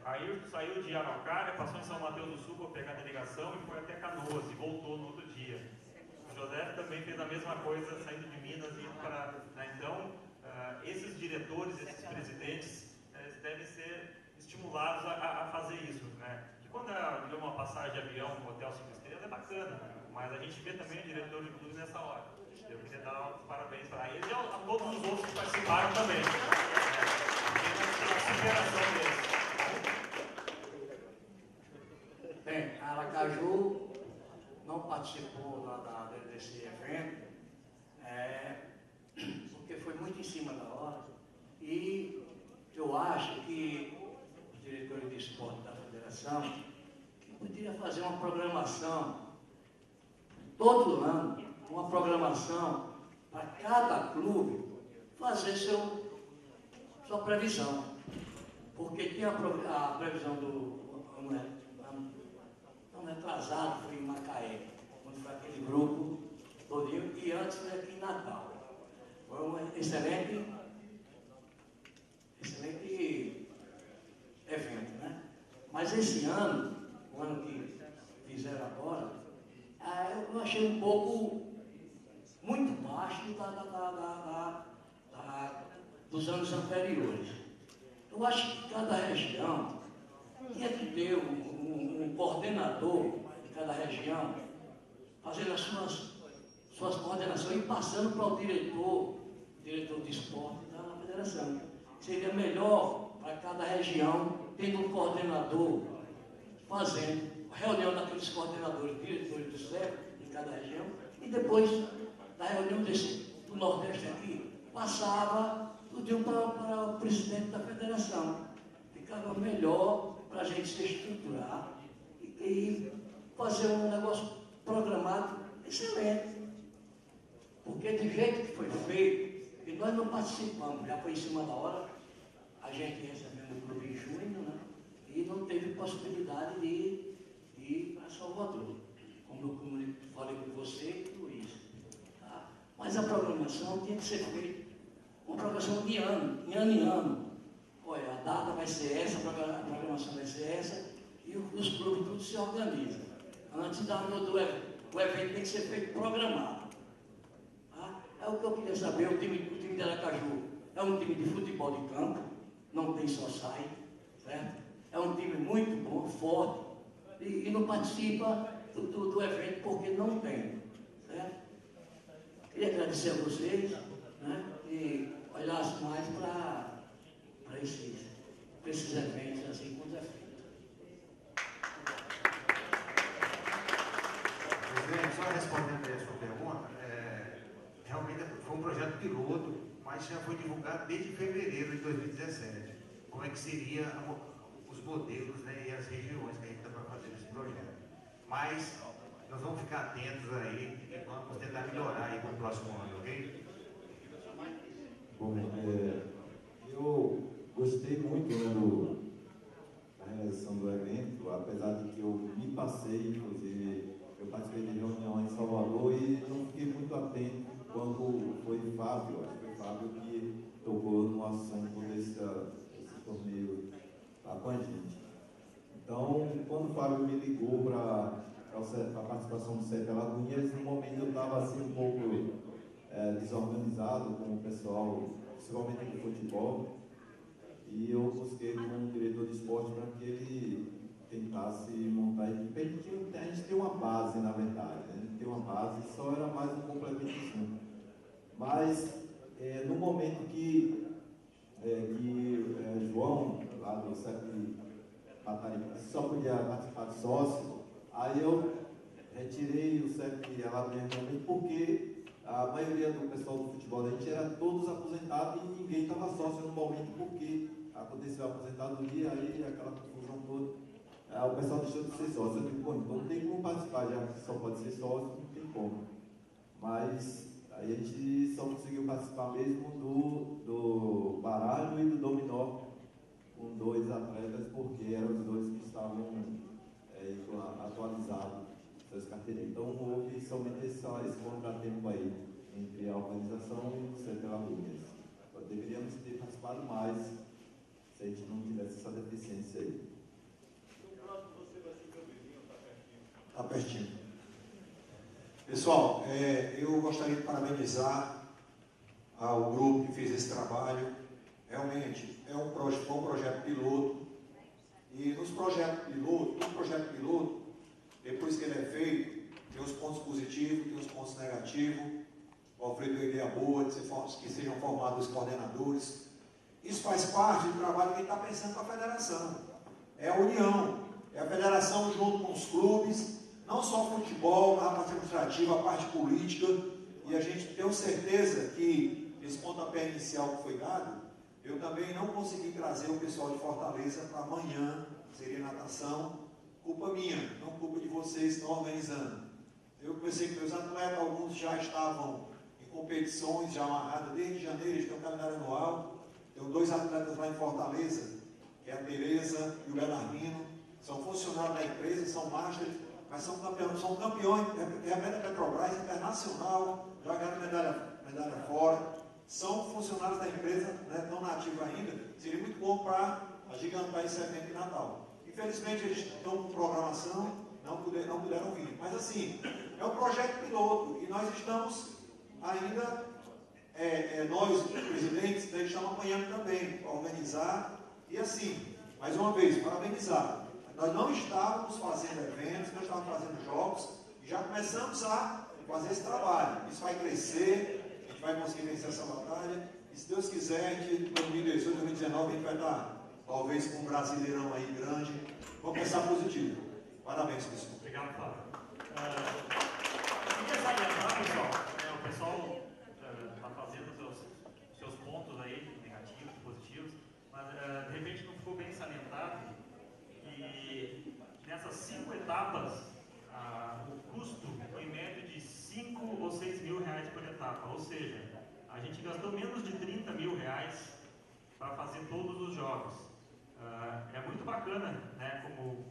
Ayrton saiu de Araucária, passou em São Mateus do Sul para pegar a delegação e foi até Canoas e voltou no outro dia. O José também fez a mesma coisa, saindo de Minas e indo para... Então, esses diretores, esses presidentes, devem ser estimulados a fazer isso. Que quando é uma passagem de avião no Hotel 5 Estrelas é bacana, mas a gente vê também o diretor de clube nessa hora. Eu queria dar os parabéns para ele e a todos os outros que participaram também. Pela superação deles. Bem, Aracaju não participou desse evento, porque foi muito em cima da hora, e eu acho que os diretores de esporte da federação que poderia fazer uma programação todo ano, uma programação para cada clube fazer sua previsão, porque tinha a previsão do ano atrasado, foi em Macaé, quando foi aquele grupo todinho, e antes foi aqui em Natal. Foi um excelente evento, né? Mas esse ano, o ano que fizeram agora, eu achei um pouco muito baixo dos anos anteriores. Eu acho que cada região tinha que ter um coordenador de cada região, fazendo as suas coordenações e passando para o diretor de esporte da federação. Seria melhor para cada região, tendo um coordenador fazendo reunião daqueles coordenadores, diretores do CEP de cada região, e depois da reunião do Nordeste aqui, passava tudo para o presidente da federação. Ficava melhor para a gente se estruturar e fazer um negócio programado excelente. Porque do jeito que foi feito, e nós não participamos, já foi em cima da hora, a gente recebeu no clube em junho, né? E não teve possibilidade de ir para Salvador, como eu falei com você e com o Luiz. Tá? Mas a programação tinha que ser feita, uma programação de ano, em ano. Olha, a data vai ser essa, a programação vai ser essa, e os clubes tudo se organizam. Antes o evento tem que ser feito programado. Tá? É o que eu queria saber, o time de Aracaju é um time de futebol de campo, não tem só sai, certo? É um time muito bom, forte, e não participa do evento porque não tem, certo? Queria agradecer a vocês, né? E olhasse mais para esses eventos assim como é feito. Presidente, só respondendo aí a sua pergunta, realmente foi um projeto piloto, mas já foi divulgado desde fevereiro de 2017. Como é que seria os modelos, né, e as regiões que a gente está para fazer esse projeto. Mas nós vamos ficar atentos aí e vamos tentar melhorar aí para o próximo ano, ok? Bom, eu gostei muito, né, da realização do evento, apesar de que eu me passei, inclusive, eu participei de reunião em Salvador e não fiquei muito atento quando foi Fábio, acho que foi Fábio que tocou no assunto desse torneio lá com a gente. Então, quando o Fábio me ligou para a participação do CEP Alagoinhas, no momento eu estava assim um pouco desorganizado com o pessoal, principalmente do futebol, e eu busquei um diretor de esporte para que ele tentasse montar a equipe. A gente tem uma base, na verdade, né? A gente tem uma base, só era mais um complementozinho. Mas, no momento que João, lá do CEP Patarica, só podia participar de sócio, aí eu retirei o CEP Alagoinhas também, porque a maioria do pessoal do futebol da gente era todos aposentados e ninguém estava sócio no momento, porque aconteceu a aposentadoria, aí aquela confusão toda. O pessoal deixou de ser sócio. Eu digo, pô, então não tem como participar, já que só pode ser sócio, não tem como. Mas aí a gente só conseguiu participar mesmo do baralho e do dominó, com 2 atletas, porque eram os 2 que estavam atualizados suas carteirinhas. Então houve somente esse contratempo aí entre a organização e o Centro Lucas. Deveríamos ter participado mais se a gente não tivesse essa deficiência aí. No próximo você vai ser campeão, tá pertinho. Está pertinho. Pessoal, eu gostaria de parabenizar ao grupo que fez esse trabalho. Realmente foi um projeto piloto. E no projeto piloto, depois que ele é feito, tem os pontos positivos, tem os pontos negativos. O Alfredo deu ideia boa de que sejam formados os coordenadores. Isso faz parte do trabalho que está pensando com a federação. É a união, é a federação junto com os clubes, não só o futebol, mas a parte administrativa, a parte política. E a gente tem certeza que esse pontapé inicial que foi dado, eu também não consegui trazer o pessoal de Fortaleza para amanhã, seria natação, culpa minha, não culpa de vocês que estão organizando. Eu comecei com meus atletas, alguns já estavam em competições, já amarradas desde janeiro, eles têm um calendário anual. Tenho 2 atletas lá em Fortaleza, que é a Tereza e o Bernardino, são funcionários da empresa, são masters, mas são campeões, representam a Petrobras Internacional, já ganharam medalha fora. São funcionários da empresa, né, não nativos ainda, seria muito bom para agigantar esse evento de Natal. Infelizmente, eles estão com programação, não puderam vir. Mas, assim, é um projeto piloto e nós estamos ainda, nós, presidentes, estamos apanhando também para organizar. E, assim, mais uma vez, parabenizar. Nós não estávamos fazendo eventos, não estávamos fazendo jogos e já começamos a fazer esse trabalho. Isso vai crescer. Vai conseguir vencer essa batalha, e se Deus quiser, em 2018, 2019, a gente vai estar, talvez, com um brasileirão aí grande. Vamos pensar positivo. Parabéns, pessoal. Obrigado, Flávio. Queria salientar, pessoal, o pessoal está fazendo os seus pontos aí, negativos, positivos, mas de repente não ficou bem salientado que nessas 5 etapas, o custo foi em média de 5 ou 6 mil reais por etapa, ou seja, a gente gastou menos de 30 mil reais para fazer todos os jogos. É muito bacana, né? Como o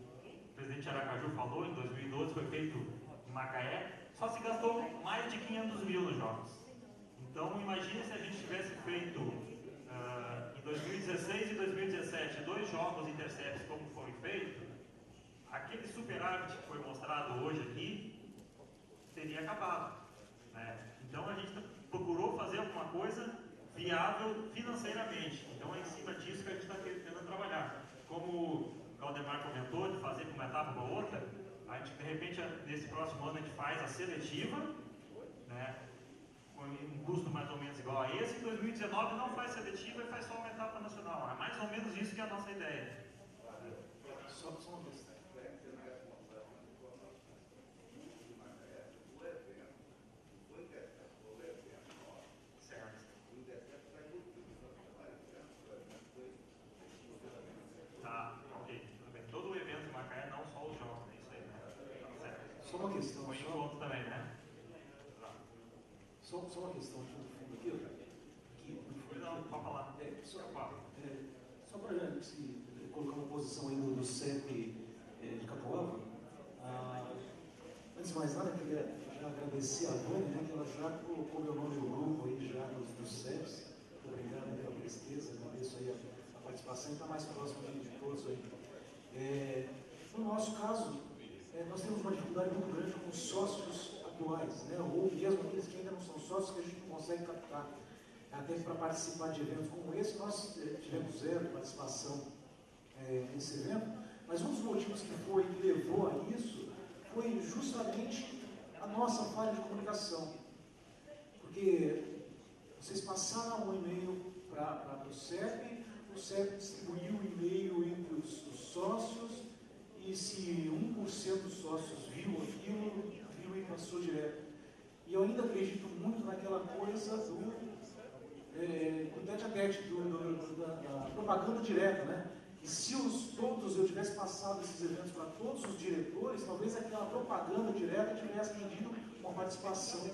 presidente Aracaju falou, em 2012 foi feito em Macaé, só se gastou mais de 500 mil nos jogos. Então, imagine se a gente tivesse feito em 2016 e 2017 2 jogos intercepts como foi feito, aquele superávit que foi mostrado hoje aqui teria acabado, né? Então a gente procurou fazer alguma coisa viável financeiramente. Então é em cima disso que a gente está tentando trabalhar. Como o Galdemar comentou, de fazer uma etapa para outra, a gente de repente nesse próximo ano a gente faz a seletiva, né? Com um custo mais ou menos igual a esse. Em 2019 não faz seletiva e faz só uma etapa nacional. É mais ou menos isso que é a nossa ideia. Só uma questão. Só uma questão. Foi encontro também, né? Só uma questão aqui no fundo aqui, Não, pode falar. Só para se colocar uma posição aí do CEP de Capoava. Antes de mais nada, eu queria já agradecer a Vânia, né, que ela já colocou meu nome no grupo aí já dos CEPs. Muito obrigado pela presteza, agradeço aí a participação e está mais próximo de todos aí. No nosso caso, nós temos uma dificuldade muito grande com os sócios atuais, né? Ou mesmo aqueles que ainda não são sócios, que a gente não consegue captar. Até para participar de eventos como esse, nós tivemos 0 participação nesse evento, mas um dos motivos que levou a isso foi justamente a nossa falha de comunicação. Porque vocês passaram um e-mail para o CEP distribuiu o e-mail entre os sócios, e se 1% dos sócios viu aquilo, viu e passou direto. E eu ainda acredito muito naquela coisa do tete-a-tete, da propaganda direta, né? E se todos eu tivesse passado esses eventos para todos os diretores, talvez aquela propaganda direta tivesse rendido uma participação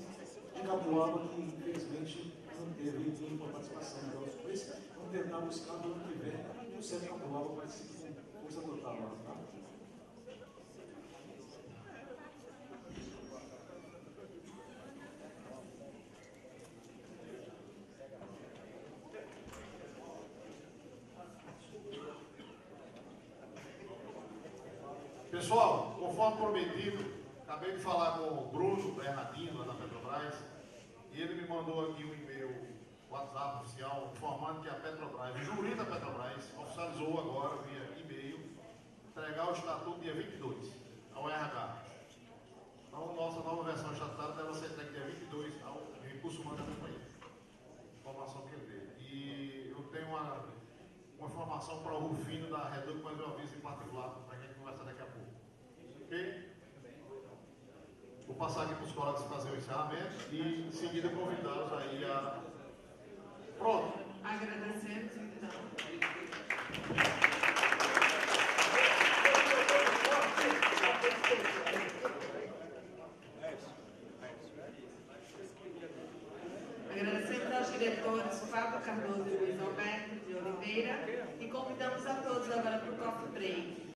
de Capoava, que infelizmente não teve nenhuma participação. Então, depois vamos tentar buscar no ano que vem o Centro Popular participa com força total lá, tá? Pessoal, conforme prometido, acabei de falar com o Bruno Bernardino, lá da Petrobras, e ele me mandou aqui um e-mail, WhatsApp oficial, informando que a Petrobras, o júri da Petrobras, oficializou agora, via e-mail, entregar o estatuto dia 22 ao RH. Então, nossa nova versão estatutária deve ser entregue dia 22 ao recurso humano da companhia. Informação que ele deu. E eu tenho uma informação para o Rufino da Reduc, mas eu aviso em particular para quem conversar daqui a pouco. Ok? Vou passar aqui para os colegas fazer o encerramento e em seguida convidá-los aí a... Pronto. Agradecemos, então. Agradecemos aos diretores Fábio Cardoso e Luiz Alberto de Oliveira e convidamos a todos agora para o coffee break.